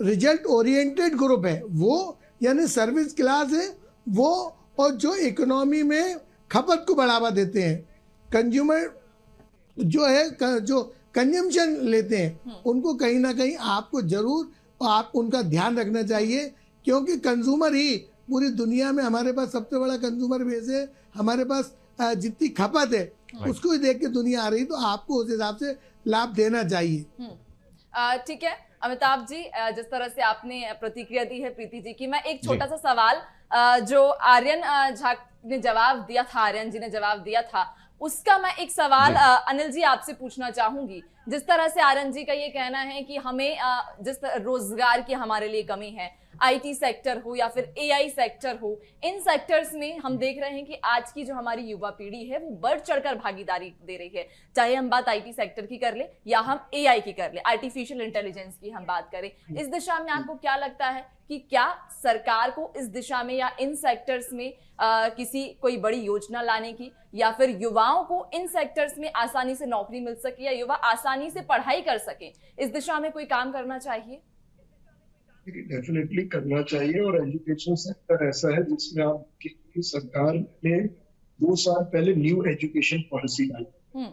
रिजल्ट ओरिएंटेड ग्रुप है वो, यानी सर्विस क्लास है वो, और जो इकोनॉमी में खपत को बढ़ावा देते हैं, कंज्यूमर जो है, जो कंजम्पशन लेते हैं, उनको कहीं ना कहीं आपको जरूर आप उनका ध्यान रखना चाहिए, क्योंकि कंज्यूमर ही पूरी दुनिया में, हमारे पास सबसे बड़ा कंज्यूमर बेस है, हमारे पास जितनी खपत है उसको ही देख के दुनिया आ रही, तो आपको उस हिसाब से लाभ देना चाहिए। ठीक है अमिताभ जी, जिस तरह से आपने प्रतिक्रिया दी है प्रीति जी की, मैं एक छोटा सा सवाल जो आर्यन झा ने जवाब दिया था, आर्यन जी ने जवाब दिया था, उसका मैं एक सवाल अनिल जी आपसे पूछना चाहूंगी। जिस तरह से आर्यन जी का ये कहना है कि हमें जिस रोजगार की हमारे लिए कमी है, आईटी सेक्टर हो या फिर एआई सेक्टर हो, इन सेक्टर्स में हम देख रहे हैं कि आज की जो हमारी युवा पीढ़ी है वो बढ़ चढ़कर भागीदारी दे रही है। चाहे हम बात आईटी सेक्टर की कर ले या हम एआई की कर ले, आर्टिफिशियल इंटेलिजेंस की हम बात करें, इस दिशा में आपको क्या लगता है कि क्या सरकार को इस दिशा में या इन सेक्टर्स में किसी कोई बड़ी योजना लाने की, या फिर युवाओं को इन सेक्टर्स में आसानी से नौकरी मिल सके या युवा आसानी से पढ़ाई कर सके, इस दिशा में कोई काम करना चाहिए? डेफिनेटली करना चाहिए। और एजुकेशन सेक्टर ऐसा है जिसमें आपकी सरकार ने 2 साल पहले न्यू एजुकेशन पॉलिसी लाई।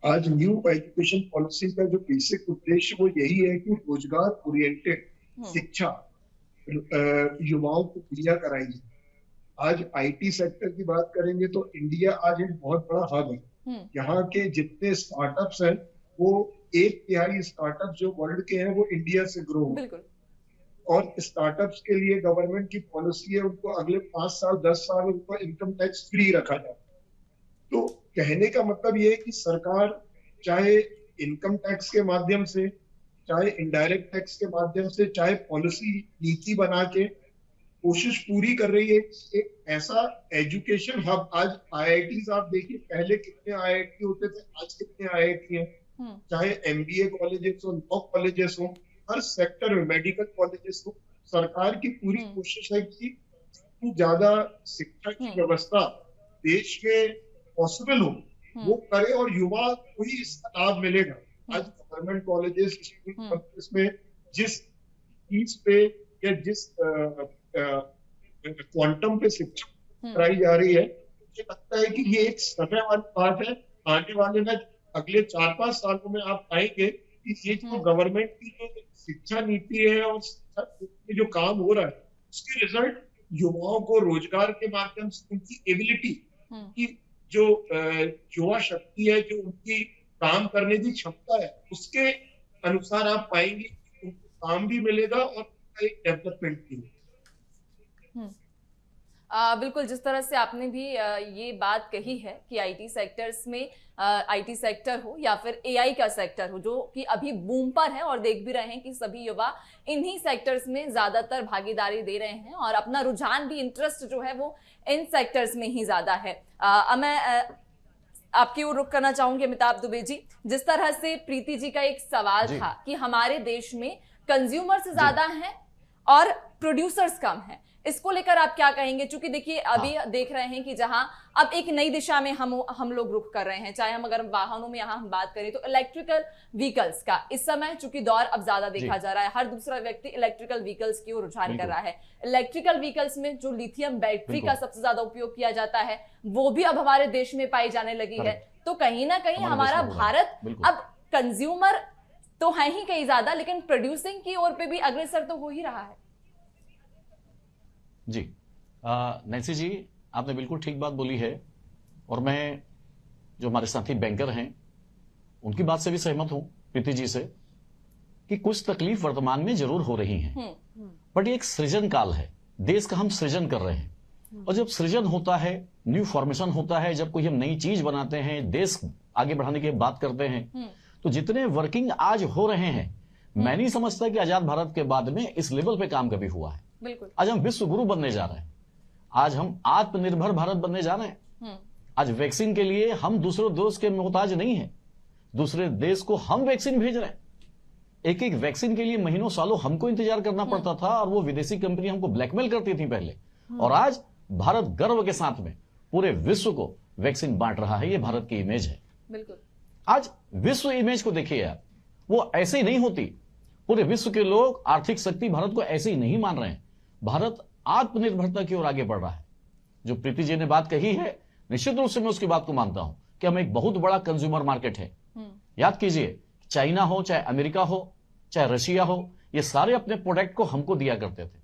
आज न्यू एजुकेशन पॉलिसी का जो बेसिक उद्देश्य वो यही है कि रोजगार ओरिएंटेड शिक्षा युवाओं को मुहैया कराई जाए। आज आईटी सेक्टर की बात करेंगे तो इंडिया आज एक बहुत बड़ा हब है। यहाँ के जितने स्टार्टअप्स हैं वो 1/3 स्टार्टअप जो वर्ल्ड के हैं वो इंडिया से ग्रो हो। बिल्कुल। और स्टार्टअप्स के लिए गवर्नमेंट की पॉलिसी है उनको अगले 5 साल 10 साल उनको इनकम टैक्स फ्री रखा जाए। तो कहने का मतलब ये है कि सरकार चाहे इनकम टैक्स के माध्यम से, चाहे इनडायरेक्ट टैक्स के माध्यम से, चाहे पॉलिसी नीति बना के कोशिश पूरी कर रही है एक ऐसा एजुकेशन हब। आज आईआईटीज आप देखिए, पहले कितने आईआईटी होते थे, आज कितने आईआईटी हैं। चाहे एमबीए कॉलेजेस हो, लॉ कॉलेजेस हो, हर सेक्टर में मेडिकल कॉलेजेस हो, सरकार की पूरी कोशिश है कि ज्यादा शिक्षा की व्यवस्था देश में पॉसिबल हो वो करे और युवा को ही इसका लाभ मिलेगा। आज गवर्नमेंट कॉलेजेस इसमें जिस फीस पे या जिस क्वांटम पे शिक्षा कराई जा रही है, मुझे लगता है कि ये एक समय वाली बात है। आने वाले में अगले 4-5 सालों में आप पाएंगे कि ये जो गवर्नमेंट की जो शिक्षा नीति है और शिक्षा में जो काम हो रहा है उसके रिजल्ट युवाओं को रोजगार के माध्यम से उनकी एबिलिटी की जो युवा शक्ति है, जो उनकी काम करने की क्षमता है, उसके अनुसार आप पाएंगे कि उनको काम भी मिलेगा और एक डेवलपमेंट भी। बिल्कुल, जिस तरह से आपने भी ये बात कही है कि आईटी सेक्टर्स में, आईटी सेक्टर हो या फिर एआई का सेक्टर हो जो कि अभी बूम पर है, और देख भी रहे हैं कि सभी युवा इन्हीं सेक्टर्स में ज्यादातर भागीदारी दे रहे हैं और अपना रुझान भी, इंटरेस्ट जो है वो इन सेक्टर्स में ही ज्यादा है। मैं आपकी ओर रुख करना चाहूंगी अमिताभ दुबे जी। जिस तरह से प्रीति जी का एक सवाल जी। था कि हमारे देश में कंज्यूमर्स ज्यादा हैं और प्रोड्यूसर्स कम हैं, इसको लेकर आप क्या कहेंगे? क्योंकि देखिए अभी देख रहे हैं कि जहां अब एक नई दिशा में हम लोग रुख कर रहे हैं, चाहे हम अगर वाहनों में यहाँ हम बात करें तो इलेक्ट्रिकल व्हीकल्स का इस समय चूंकि दौर अब ज्यादा देखा जा रहा है, हर दूसरा व्यक्ति इलेक्ट्रिकल व्हीकल्स की ओर रुझान कर रहा है। इलेक्ट्रिकल व्हीकल्स में जो लिथियम बैटरी का सबसे ज्यादा उपयोग किया जाता है वो भी अब हमारे देश में पाई जाने लगी है। तो कहीं ना कहीं हमारा भारत अब कंज्यूमर तो है ही कहीं ज्यादा, लेकिन प्रोड्यूसिंग की ओर पे भी अग्रसर तो हो ही रहा है। जी नैन्सी जी, आपने बिल्कुल ठीक बात बोली है और मैं जो हमारे साथी बैंकर हैं उनकी बात से भी सहमत हूं, प्रीति जी से, कि कुछ तकलीफ वर्तमान में जरूर हो रही हैं, बट ये एक सृजन काल है, देश का हम सृजन कर रहे हैं। और जब सृजन होता है, न्यू फॉर्मेशन होता है, जब कोई हम नई चीज बनाते हैं, देश आगे बढ़ाने की बात करते हैं, तो जितने वर्किंग आज हो रहे हैं, मैं नहीं समझता कि आजाद भारत के बाद में इस लेवल पे काम कभी हुआ है। बिल्कुल। आज हम विश्व गुरु बनने जा रहे हैं, आज हम आत्मनिर्भर भारत बनने जा रहे हैं। आज वैक्सीन के लिए हम दूसरे देश के मोहताज नहीं है, दूसरे देश को हम वैक्सीन भेज रहे हैं। एक एक वैक्सीन के लिए महीनों सालों हमको इंतजार करना पड़ता था और वो विदेशी कंपनी हमको ब्लैकमेल करती थी पहले, और आज भारत गर्व के साथ में पूरे विश्व को वैक्सीन बांट रहा है। ये भारत की इमेज है। बिल्कुल। आज विश्व इमेज को देखिए यार, वो ऐसे ही नहीं होती। पूरे विश्व के लोग आर्थिक शक्ति भारत को ऐसे ही नहीं मान रहे हैं। भारत आत्मनिर्भरता की ओर आगे बढ़ रहा है। जो प्रीति जी ने बात कही है, निश्चित रूप से मैं उसकी बात को मानता हूं कि हम एक बहुत बड़ा कंज्यूमर मार्केट है। याद कीजिए, चाइना हो, चाहे अमेरिका हो, चाहे रशिया हो, ये सारे अपने प्रोडक्ट को हमको दिया करते थे।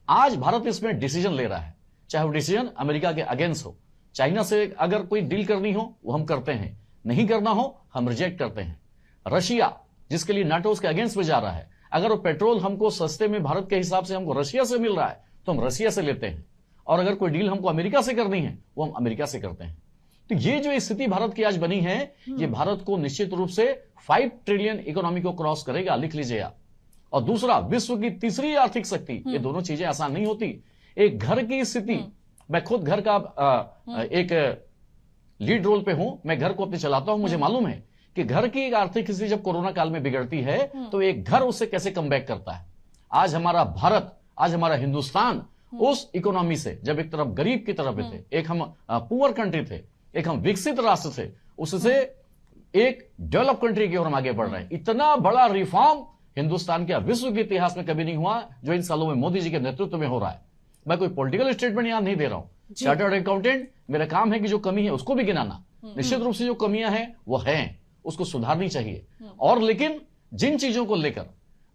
आज भारत इसमें डिसीजन ले रहा है, चाहे वो डिसीजन अमेरिका के अगेंस्ट हो। चाइना से अगर कोई डील करनी हो वो हम करते हैं, नहीं करना हो हम रिजेक्ट करते हैं। रशिया जिसके लिए नाटो के अगेंस्ट में जा रहा है, अगर वो पेट्रोल हमको सस्ते में भारत के हिसाब से हमको रशिया से मिल रहा है तो हम रशिया से लेते हैं, और अगर कोई डील हमको अमेरिका से करनी है वो हम अमेरिका से करते हैं। तो ये जो स्थिति भारत की आज बनी है, ये भारत को निश्चित रूप से 5 ट्रिलियन इकोनॉमी को क्रॉस करेगा, लिख लीजिए आप। और दूसरा, विश्व की तीसरी आर्थिक शक्ति। ये दोनों चीजें आसान नहीं होती। एक घर की स्थिति, मैं खुद घर का एक लीड रोल पे हूं, मैं घर को अपने चलाता हूं, मुझे मालूम है कि घर की एक आर्थिक स्थिति जब कोरोना काल में बिगड़ती है तो एक घर उससे कैसे कमबैक करता है। आज हमारा भारत, आज हमारा हिंदुस्तान उस इकोनॉमी से, जब एक तरफ गरीब की तरफ थे, एक हम पुअर कंट्री थे, एक हम विकसित राष्ट्र थे, उससे एक डेवलप कंट्री की ओर हम आगे बढ़ रहे हैं। इतना बड़ा रिफॉर्म हिंदुस्तान के विश्व के इतिहास में कभी नहीं हुआ जो इन सालों में मोदी जी के नेतृत्व में हो रहा है। मैं कोई पॉलिटिकल स्टेटमेंट यहां नहीं दे रहा हूं। चार्टर्ड अकाउंटेंट, मेरा काम है कि जो कमी है उसको भी गिनाना। निश्चित रूप से जो कमियां हैं वो हैं, उसको सुधारनी चाहिए। और लेकिन जिन चीजों को लेकर,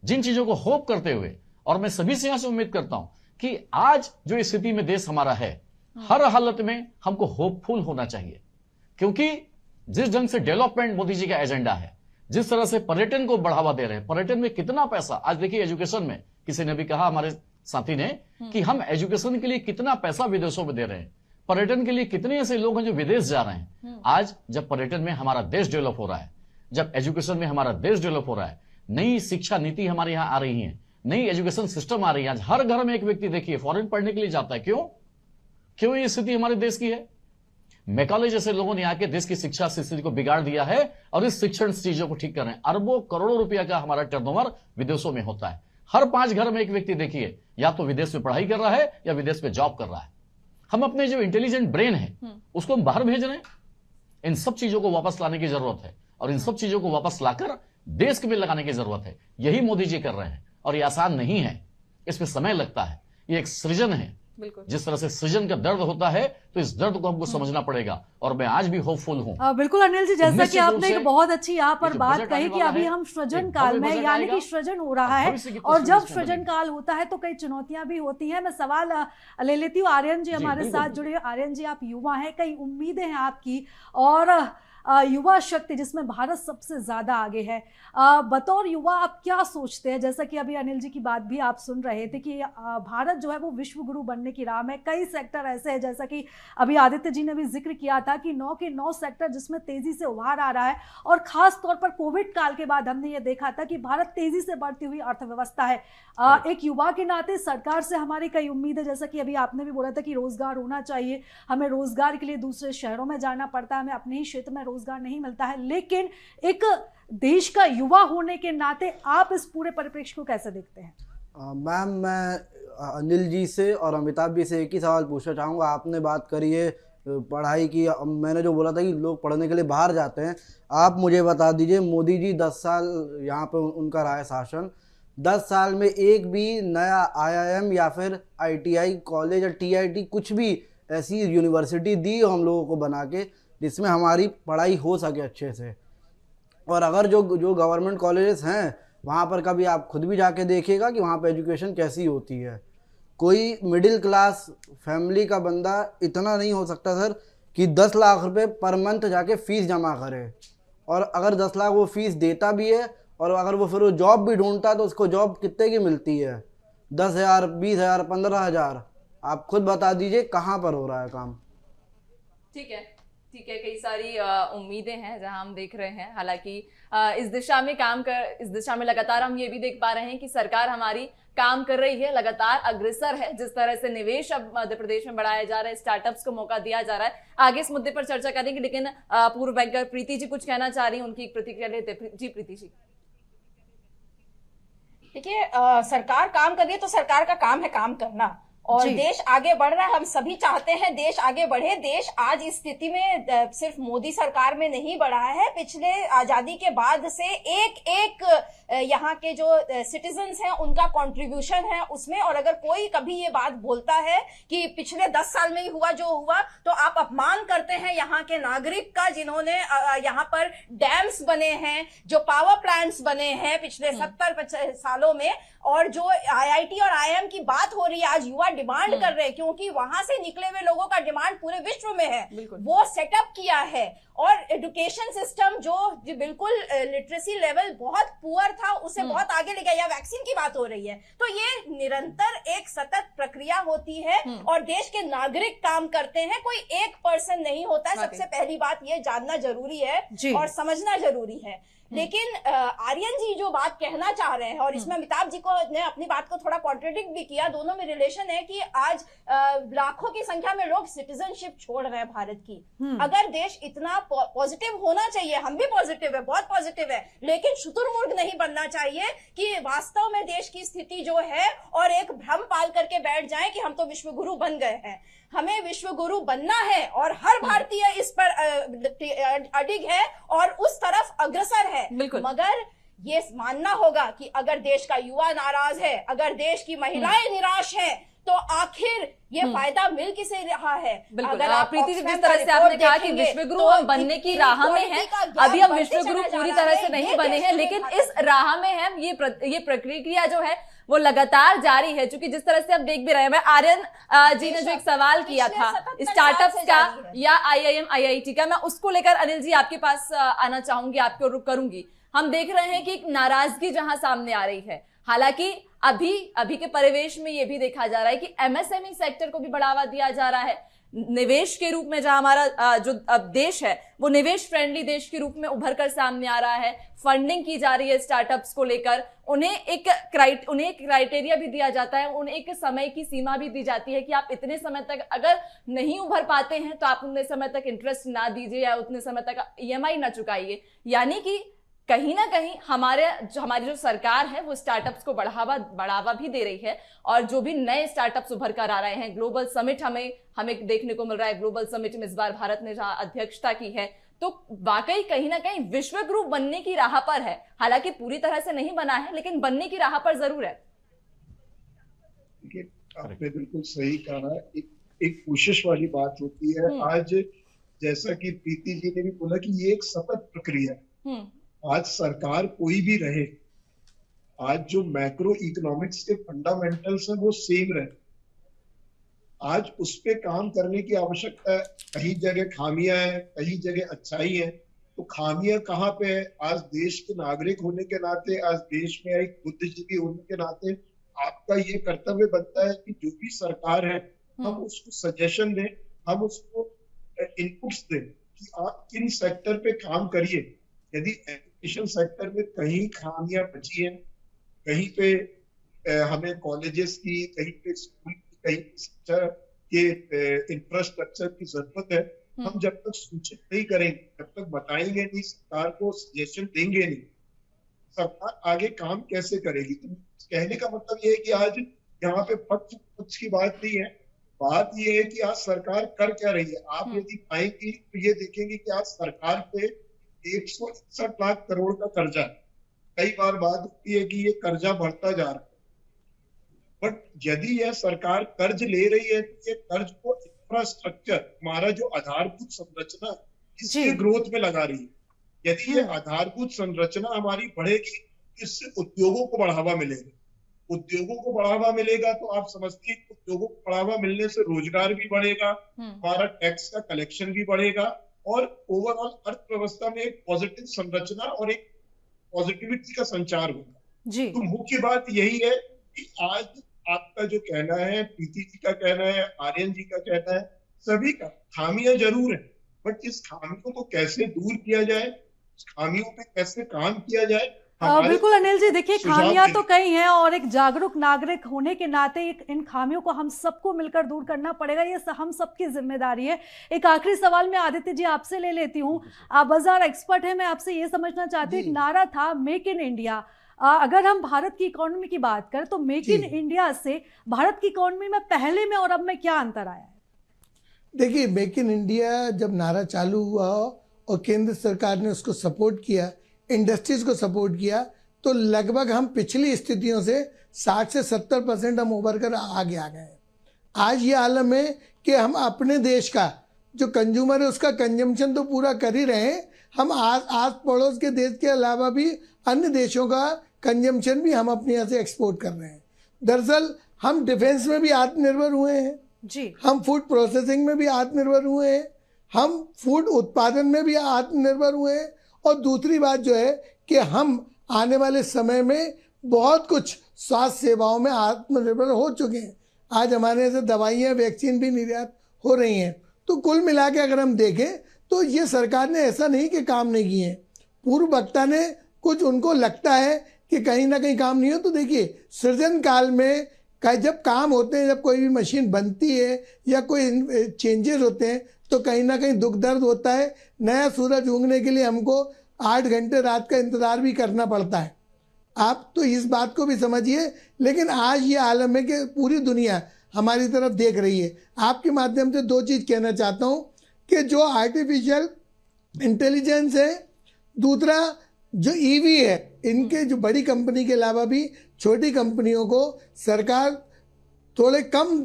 जिन चीजों को होप करते हुए, और मैं सभी से यहां से उम्मीद करता हूं कि आज जो स्थिति में देश हमारा है, हर हालत में हमको होपफुल होना चाहिए। क्योंकि जिस ढंग से डेवलपमेंट मोदी जी का एजेंडा है, जिस तरह से पर्यटन को बढ़ावा दे रहे हैं, पर्यटन में कितना पैसा आज देखिए, एजुकेशन में किसी ने भी कहा, हमारे साथी ने, कि हम एजुकेशन के लिए कितना पैसा विदेशों में दे रहे हैं, पर्यटन के लिए कितने ऐसे लोग हैं जो विदेश जा रहे हैं। आज जब पर्यटन में हमारा देश डेवलप हो रहा है, जब एजुकेशन में हमारा देश डेवलप हो रहा है, नई शिक्षा नीति हमारे यहां आ रही है, नई एजुकेशन सिस्टम आ रही है। आज हर घर में एक व्यक्ति देखिए फॉरेन पढ़ने के लिए जाता है। क्यों ये स्थिति हमारे देश की है? मैकाले जैसे लोगों ने आके देश की शिक्षा स्थिति को बिगाड़ दिया है और इस शिक्षण चीजों को ठीक कर रहे हैं। अरबों करोड़ों रुपया का हमारा टर्नओवर विदेशों में होता है। हर 5 घर में एक व्यक्ति देखिए या तो विदेश में पढ़ाई कर रहा है या विदेश में जॉब कर रहा है। हम अपने जो इंटेलिजेंट ब्रेन है उसको हम बाहर भेज रहे हैं। इन सब चीजों को वापस लाने की जरूरत है और इन सब चीजों को वापस लाकर देश में लगाने की जरूरत है। यही मोदी जी कर रहे हैं और ये आसान नहीं है, इसमें समय लगता है। ये एक सृजन है। जिस तरह से सृजन का दर्द होता है तो इस दर्द को हमको समझना पड़ेगा और मैं आज भी होपफुल हूं। बिल्कुल अनिल जी, जैसा कि आपने एक बहुत अच्छी यहाँ पर बात कही कि अभी हम सृजन काल में, यानी कि सृजन हो रहा है और जब सृजन काल होता है तो कई चुनौतियां भी होती हैं। मैं सवाल ले लेती हूँ, आर्यन जी हमारे साथ जुड़े। आर्यन जी, आप युवा हैं, कई उम्मीदें हैं आपकी और युवा शक्ति जिसमें भारत सबसे ज़्यादा आगे है, बतौर युवा आप क्या सोचते हैं? जैसा कि अभी अनिल जी की बात भी आप सुन रहे थे कि भारत जो है वो विश्व गुरु बनने की राह में, कई सेक्टर ऐसे हैं जैसा कि अभी आदित्य जी ने भी जिक्र किया था कि 9 के 9 सेक्टर जिसमें तेजी से उभार आ रहा है, और खास तौर पर कोविड काल के बाद हमने ये देखा था कि भारत तेजी से बढ़ती हुई अर्थव्यवस्था है। एक युवा के नाते सरकार से हमारी कई उम्मीद है, जैसा कि अभी आपने भी बोला था कि रोजगार होना चाहिए, हमें रोजगार के लिए दूसरे शहरों में जाना पड़ता है, हमें अपने ही क्षेत्र में रोजगार नहीं मिलता है, लेकिन एक देश का युवा होने के नाते आप इस पूरे परिप्रेक्ष्य को कैसे देखते हैं? मैम, मैं अनिल जी से और अमिताभ जी से एक ही सवाल पूछना चाहूँगा। आपने बात करी है पढ़ाई की, मैंने जो बोला था कि लोग पढ़ने के लिए बाहर जाते हैं, आप मुझे बता दीजिए, मोदी जी 10 साल यहाँ पे उनका रहा है शासन, 10 साल में एक भी नया IIM या फिर ITI कॉलेज या TIT कुछ भी ऐसी यूनिवर्सिटी दी हम लोगों को बना के जिसमें हमारी पढ़ाई हो सके अच्छे से। और अगर जो गवर्नमेंट कॉलेजेस हैं वहाँ पर कभी आप खुद भी जाके देखिएगा कि वहाँ पर एजुकेशन कैसी होती है। कोई मिडिल क्लास फैमिली का बंदा इतना नहीं हो सकता सर कि 10 लाख रुपए पर मंथ जाके फ़ीस जमा करे, और अगर 10 लाख वो फ़ीस देता भी है और अगर वो फिर वो जॉब भी ढूंढता है तो उसको जॉब कितने की मिलती है? 10,000, 20,000, 15,000। आप खुद बता दीजिए कहाँ पर हो रहा है काम। ठीक है, ठीक है, कई सारी उम्मीदें हैं जहां हम देख रहे हैं। हालांकि इस दिशा में लगातार हम ये भी देख पा रहे हैं कि सरकार हमारी काम कर रही है, लगातार अग्रसर है। जिस तरह से निवेश अब मध्य प्रदेश में बढ़ाया जा रहा है, स्टार्टअप्स को मौका दिया जा रहा है, आगे इस मुद्दे पर चर्चा करेंगे, लेकिन पूर्व बैंकर प्रीति जी कुछ कहना चाह रही हैं, उनकी एक प्रतिक्रिया लेते। जी प्रीति जी। देखिए, सरकार काम कर रही है तो सरकार का काम है काम करना, और देश आगे बढ़ रहा है। हम सभी चाहते हैं देश आगे बढ़े। देश आज इस स्थिति में सिर्फ मोदी सरकार में नहीं बढ़ा है, पिछले आजादी के बाद से एक यहाँ के जो सिटीजन्स हैं उनका कंट्रीब्यूशन है उसमें। और अगर कोई कभी ये बात बोलता है कि पिछले 10 साल में ही हुआ जो हुआ, तो आप अपमान करते हैं यहाँ के नागरिक का, जिन्होंने यहाँ पर डैम्स बने हैं, जो पावर प्लांट्स बने हैं पिछले 70 सालों में, और जो IIT और IIM की बात हो रही है, आज युवा डिमांड कर रहे हैं, क्योंकि वहां से निकले हुए लोगों का डिमांड पूरे विश्व में है, वो सेटअप किया है। और एजुकेशन सिस्टम जो बिल्कुल लिटरेसी लेवल बहुत पुअर था, उसे बहुत आगे ले गया, या वैक्सीन की बात हो रही है। तो ये निरंतर एक सतत प्रक्रिया होती है और देश के नागरिक काम करते हैं, कोई एक पर्सन नहीं होता है। सबसे पहली बात ये जानना जरूरी है और समझना जरूरी है। लेकिन आर्यन जी जो बात कहना चाह रहे हैं, और इसमें अमिताभ जी को ने अपनी बात को थोड़ा कॉन्ट्रडिक्ट भी किया, दोनों में रिलेशन है कि आज लाखों की संख्या में लोग सिटीजनशिप छोड़ रहे हैं भारत की। अगर देश इतना पॉजिटिव होना चाहिए, हम भी पॉजिटिव है, बहुत पॉजिटिव है, लेकिन शुतुरमुर्ग नहीं बनना चाहिए कि वास्तव में देश की स्थिति जो है और एक भ्रम पाल करके बैठ जाए कि हम तो विश्व गुरु बन गए हैं। हमें विश्व गुरु बनना है और हर भारतीय इस पर अडिग है और उस तरफ अग्रसर है। मगर ये मानना होगा कि अगर देश का युवा नाराज है, अगर देश की महिलाएं निराश हैं, तो आखिर ये फायदा मिल किसे रहा है? अगर आप प्रीति जी, जिस तरह से आपने कहा कि विश्व गुरु हम बनने की राह में हैं, अभी हम विश्व गुरु पूरी तरह से नहीं बने हैं, लेकिन इस राह में हम ये प्रक्रिया जो है वो लगातार जारी है। क्योंकि जिस तरह से हम देख भी रहे हैं, मैं आर्यन जी ने जो एक सवाल किया था स्टार्टअप्स का या IIM IIT का, मैं उसको लेकर अनिल जी आपके पास आना चाहूंगी, आपको रुक करूंगी। हम देख रहे हैं कि एक नाराजगी जहां सामने आ रही है, हालांकि अभी के परिवेश में ये भी देखा जा रहा है कि MSME सेक्टर को भी बढ़ावा दिया जा रहा है, निवेश के रूप में, जहां हमारा जो अब देश है वो निवेश फ्रेंडली देश के रूप में उभर कर सामने आ रहा है। फंडिंग की जा रही है स्टार्टअप्स को लेकर, उन्हें एक क्राइटेरिया भी दिया जाता है, उन्हें एक समय की सीमा भी दी जाती है कि आप इतने समय तक अगर नहीं उभर पाते हैं तो आप उतने समय तक इंटरेस्ट ना दीजिए या उतने समय तक EMI ना चुकाइए। यानी कि कहीं ना कहीं हमारी जो सरकार है वो स्टार्टअप्स को बढ़ावा भी दे रही है, और जो भी नए स्टार्टअप्स उभर कर आ रहे हैं, ग्लोबल समिट हमें देखने को मिल रहा है। ग्लोबल समिट में इस बार भारत ने जहां अध्यक्षता की है, तो वाकई कहीं ना कहीं विश्व गुरु बनने की राह पर है। हालांकि पूरी तरह से नहीं बना है, लेकिन बनने की राह पर जरूर है। आपने बिल्कुल सही कहा। एक कोशिश वाली बात होती है। आज जैसा कि प्रीति जी ने भी बोला कि ये एक सतत प्रक्रिया है। आज सरकार कोई भी रहे, आज जो मैक्रो इकोनॉमिक्स के फंडामेंटल्स है वो सेम रहे। आज उस पे काम करने की आवश्यकता है। कहीं जगह खामियां हैं, कहीं जगह अच्छाई है, तो खामियां कहाँ पे है? आज देश के नागरिक होने के नाते, आज देश में एक बुद्धिजीवी होने के नाते आपका ये कर्तव्य बनता है कि जो भी सरकार है हम उसको सजेशन दें, हम उसको इनपुट्स दें कि आप किन सेक्टर पे काम करिए। यदि एजुकेशन सेक्टर में कहीं खामियां बची हैं, कहीं पे हमें कॉलेजेस की, कहीं पे स्कूल की, कहीं पे शिक्षा के इंफ्रास्ट्रक्चर की जरूरत है, हम जब तक सूचित नहीं करेंगे, जब तक बताएंगे नहीं, सरकार को सजेशन देंगे नहीं, सरकार आगे काम कैसे करेगी? तो कहने का मतलब ये है कि आज यहाँ पे पक्ष की बात नहीं है, बात ये है कि आज सरकार कर क्या रही है। आप यदि आएंगी तो ये देखेंगे कि आज सरकार पे 161 लाख करोड़ का कर्जा है। कई बार बात होती है कि ये कर्जा बढ़ता जा रहा है, बट यदि यह सरकार कर्ज ले रही है तो ये कर्ज को इंफ्रास्ट्रक्चर, हमारा जो आधारभूत संरचना इसके ग्रोथ में लगा रही है। यदि ये आधारभूत संरचना हमारी बढ़ेगी, इससे उद्योगों को बढ़ावा मिलेगा। उद्योगों को बढ़ावा मिलेगा तो आप समझते हैं उद्योगों को बढ़ावा मिलने से रोजगार भी बढ़ेगा, हमारा टैक्स का कलेक्शन भी बढ़ेगा और ओवरऑल अर्थव्यवस्था में एक पॉजिटिव संरचना और एक पॉजिटिविटी का संचार होगा। जी। तो मुख्य बात यही है कि आज आपका जो कहना है, प्रीति जी का कहना है, आर्यन जी का कहना है, सभी का खामियां जरूर है, बट इस खामियों को कैसे दूर किया जाए, इस खामियों पे कैसे काम किया जाए, बिल्कुल अनिल जी, देखिए सुझाव खामियां तो दें। कई हैं और एक जागरूक नागरिक होने के नाते इन खामियों को हम सबको मिलकर दूर करना पड़ेगा, ये हम सबकी जिम्मेदारी है। एक आखिरी सवाल मैं आदित्य जी आपसे ले लेती हूँ, आप बाजार एक्सपर्ट हैं, मैं आपसे ये समझना चाहती हूँ, एक नारा था मेक इन इंडिया, अगर हम भारत की इकोनॉमी की बात करें तो मेक इन इंडिया से भारत की इकोनॉमी में पहले में और अब में क्या अंतर आया है? देखिए, मेक इन इंडिया जब नारा चालू हुआ और केंद्र सरकार ने उसको सपोर्ट किया, इंडस्ट्रीज को सपोर्ट किया, तो लगभग हम पिछली स्थितियों से 60 से 70% हम उभर कर आगे आ गए हैं। आज ये आलम है कि हम अपने देश का जो कंज्यूमर है उसका कंजम्पशन तो पूरा कर ही रहे हैं, हम आस पड़ोस के देश के अलावा भी अन्य देशों का कंजम्पशन भी हम अपने यहाँ से एक्सपोर्ट कर रहे हैं। दरअसल हम डिफेंस में भी आत्मनिर्भर हुए हैं जी, हम फूड प्रोसेसिंग में भी आत्मनिर्भर हुए हैं, हम फूड उत्पादन में भी आत्मनिर्भर हुए हैं, और दूसरी बात जो है कि हम आने वाले समय में बहुत कुछ स्वास्थ्य सेवाओं में आत्मनिर्भर हो चुके हैं। आज हमारे यहाँ से दवाइयाँ, वैक्सीन भी निर्यात हो रही हैं। तो कुल मिला के अगर हम देखें तो ये सरकार ने ऐसा नहीं कि काम नहीं किए, पूर्व वक्ता ने कुछ उनको लगता है कि कहीं ना कहीं काम नहीं हो, तो देखिए सृजन काल में जब काम होते हैं, जब कोई भी मशीन बनती है या कोई चेंजेस होते हैं तो कहीं ना कहीं दुख दर्द होता है। नया सूरज उगने के लिए हमको 8 घंटे रात का इंतज़ार भी करना पड़ता है, आप तो इस बात को भी समझिए। लेकिन आज ये आलम है कि पूरी दुनिया हमारी तरफ देख रही है। आपके माध्यम से 2 चीज़ कहना चाहता हूँ कि जो आर्टिफिशियल इंटेलिजेंस है, दूसरा जो ईवी है, इनके जो बड़ी कंपनी के अलावा भी छोटी कंपनियों को सरकार थोड़े कम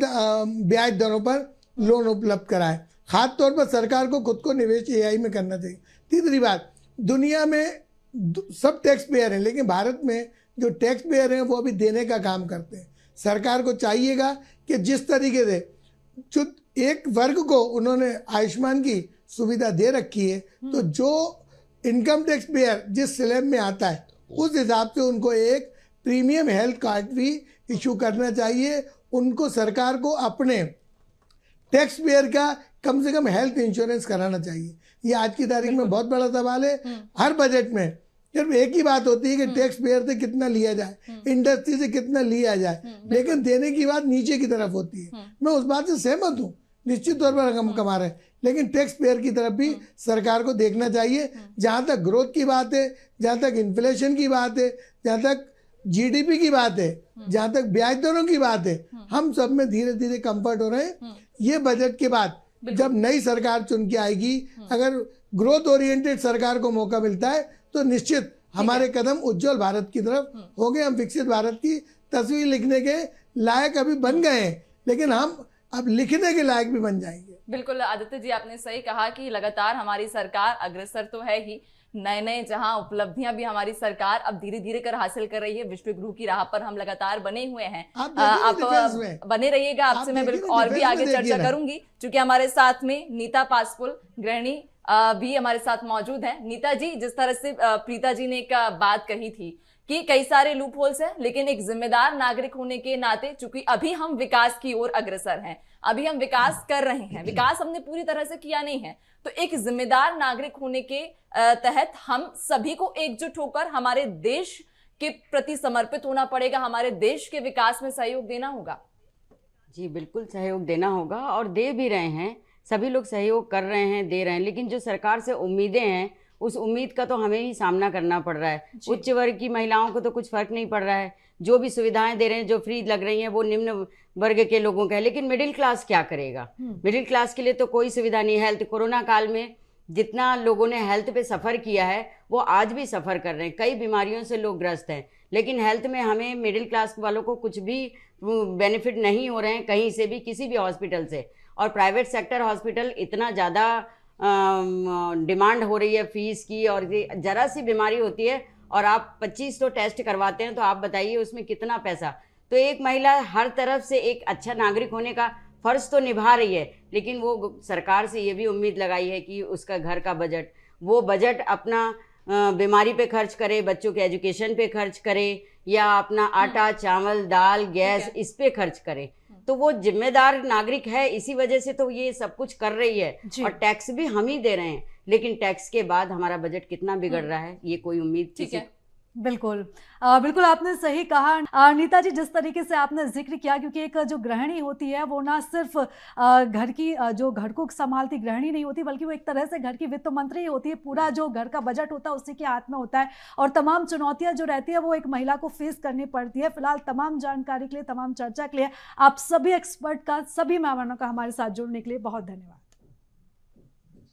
ब्याज दरों पर लोन उपलब्ध कराए। खास तौर पर सरकार को खुद को निवेश एआई में करना चाहिए। तीसरी बात, दुनिया में सब टैक्स पेयर हैं, लेकिन भारत में जो टैक्स पेयर हैं वो अभी देने का काम करते हैं। सरकार को चाहिएगा कि जिस तरीके से जो एक वर्ग को उन्होंने आयुष्मान की सुविधा दे रखी है, तो जो इनकम टैक्स पेयर जिस स्लैब में आता है उस हिसाब से उनको एक प्रीमियम हेल्थ कार्ड भी इशू करना चाहिए। उनको सरकार को अपने टैक्स पेयर का कम से कम हेल्थ इंश्योरेंस कराना चाहिए। ये आज की तारीख में बहुत बड़ा सवाल है। हर बजट में सिर्फ एक ही बात होती है कि टैक्स पेयर से कितना लिया जाए, इंडस्ट्री से कितना लिया जाए, लेकिन देने की बात नीचे की तरफ होती है। मैं उस बात से सहमत हूँ, निश्चित तौर पर हम कमा रहे हैं, लेकिन टैक्स पेयर की तरफ भी सरकार को देखना चाहिए। जहाँ तक ग्रोथ की बात है, जहाँ तक इन्फ्लेशन की बात है, जहाँ तक जीडीपी की बात है, जहाँ तक ब्याज दरों की बात है, हम सब में धीरे धीरे कंफर्ट हो रहे हैं। ये बजट के बाद जब नई सरकार चुन के आएगी, अगर ग्रोथ ओरिएंटेड सरकार को मौका मिलता है तो निश्चित हमारे कदम उज्जवल भारत की तरफ होंगे। हम विकसित भारत की तस्वीर लिखने के लायक अभी बन गए हैं, लेकिन हम अब लिखने के लायक भी बन जाएंगे। बिल्कुल आदित्य जी, आपने सही कहा कि लगातार हमारी सरकार अग्रसर तो है ही, नए नए जहां उपलब्धियां भी हमारी सरकार अब धीरे धीरे कर हासिल कर रही है। विश्व गुरु की राह पर हम लगातार बने हुए हैं। आप बने रहिएगा, आपसे मैं बिल्कुल और भी आगे चर्चा करूंगी, क्योंकि हमारे साथ में नीता पासपुल, गृहिणी, भी हमारे साथ मौजूद हैं। नीता जी, जिस तरह से प्रीता जी ने एक बात कही थी कि कई सारे लूप होल्स हैं, लेकिन एक जिम्मेदार नागरिक होने के नाते चूंकि अभी हम विकास की ओर अग्रसर हैं, अभी हम विकास कर रहे हैं, विकास हमने पूरी तरह से किया नहीं है, तो एक जिम्मेदार नागरिक होने के तहत हम सभी को एकजुट होकर हमारे देश के प्रति समर्पित होना पड़ेगा, हमारे देश के विकास में सहयोग देना होगा। जी बिल्कुल सहयोग देना होगा और दे भी रहे हैं, सभी लोग सहयोग कर रहे हैं, दे रहे हैं, लेकिन जो सरकार से उम्मीदें हैं उस उम्मीद का तो हमें ही सामना करना पड़ रहा है। उच्च वर्ग की महिलाओं को तो कुछ फर्क नहीं पड़ रहा है, जो भी सुविधाएं दे रहे हैं, जो फ्री लग रही हैं वो निम्न वर्ग के लोगों का है, लेकिन मिडिल क्लास क्या करेगा? मिडिल क्लास के लिए तो कोई सुविधा नहीं है। हेल्थ, कोरोना काल में जितना लोगों ने हेल्थ पे सफ़र किया है वो आज भी सफ़र कर रहे हैं, कई बीमारियों से लोग ग्रस्त हैं, लेकिन हेल्थ में हमें मिडिल क्लास वालों को कुछ भी बेनिफिट नहीं हो रहे हैं कहीं से भी, किसी भी हॉस्पिटल से। और प्राइवेट सेक्टर हॉस्पिटल इतना ज़्यादा डिमांड हो रही है फीस की, और ज़रा सी बीमारी होती है और आप 25 तो टेस्ट करवाते हैं, तो आप बताइए उसमें कितना पैसा। तो एक महिला हर तरफ से एक अच्छा नागरिक होने का फ़र्ज तो निभा रही है, लेकिन वो सरकार से ये भी उम्मीद लगाई है कि उसका घर का बजट, वो बजट अपना बीमारी पे खर्च करे, बच्चों के एजुकेशन पे खर्च करे, या अपना आटा चावल दाल गैस इस पे खर्च करे। तो वो जिम्मेदार नागरिक है, इसी वजह से तो ये सब कुछ कर रही है, और टैक्स भी हम ही दे रहे हैं, लेकिन टैक्स के बाद हमारा बजट कितना बिगड़ रहा है ये कोई उम्मीद ठीक है। बिल्कुल बिल्कुल आपने सही कहा। नीता जी, जिस तरीके से आपने जिक्र किया, क्योंकि एक जो गृहिणी होती है वो ना सिर्फ घर की जो घर को संभालती गृहिणी नहीं होती, बल्कि वो एक तरह से घर की वित्त मंत्री होती है। पूरा जो घर का बजट होता है उसी के हाथ में होता है, और तमाम चुनौतियां जो रहती है वो एक महिला को फेस करनी पड़ती है। फिलहाल तमाम जानकारी के लिए, तमाम चर्चा के लिए आप सभी एक्सपर्ट का, सभी मेहमानों का हमारे साथ जुड़ने के लिए बहुत धन्यवाद।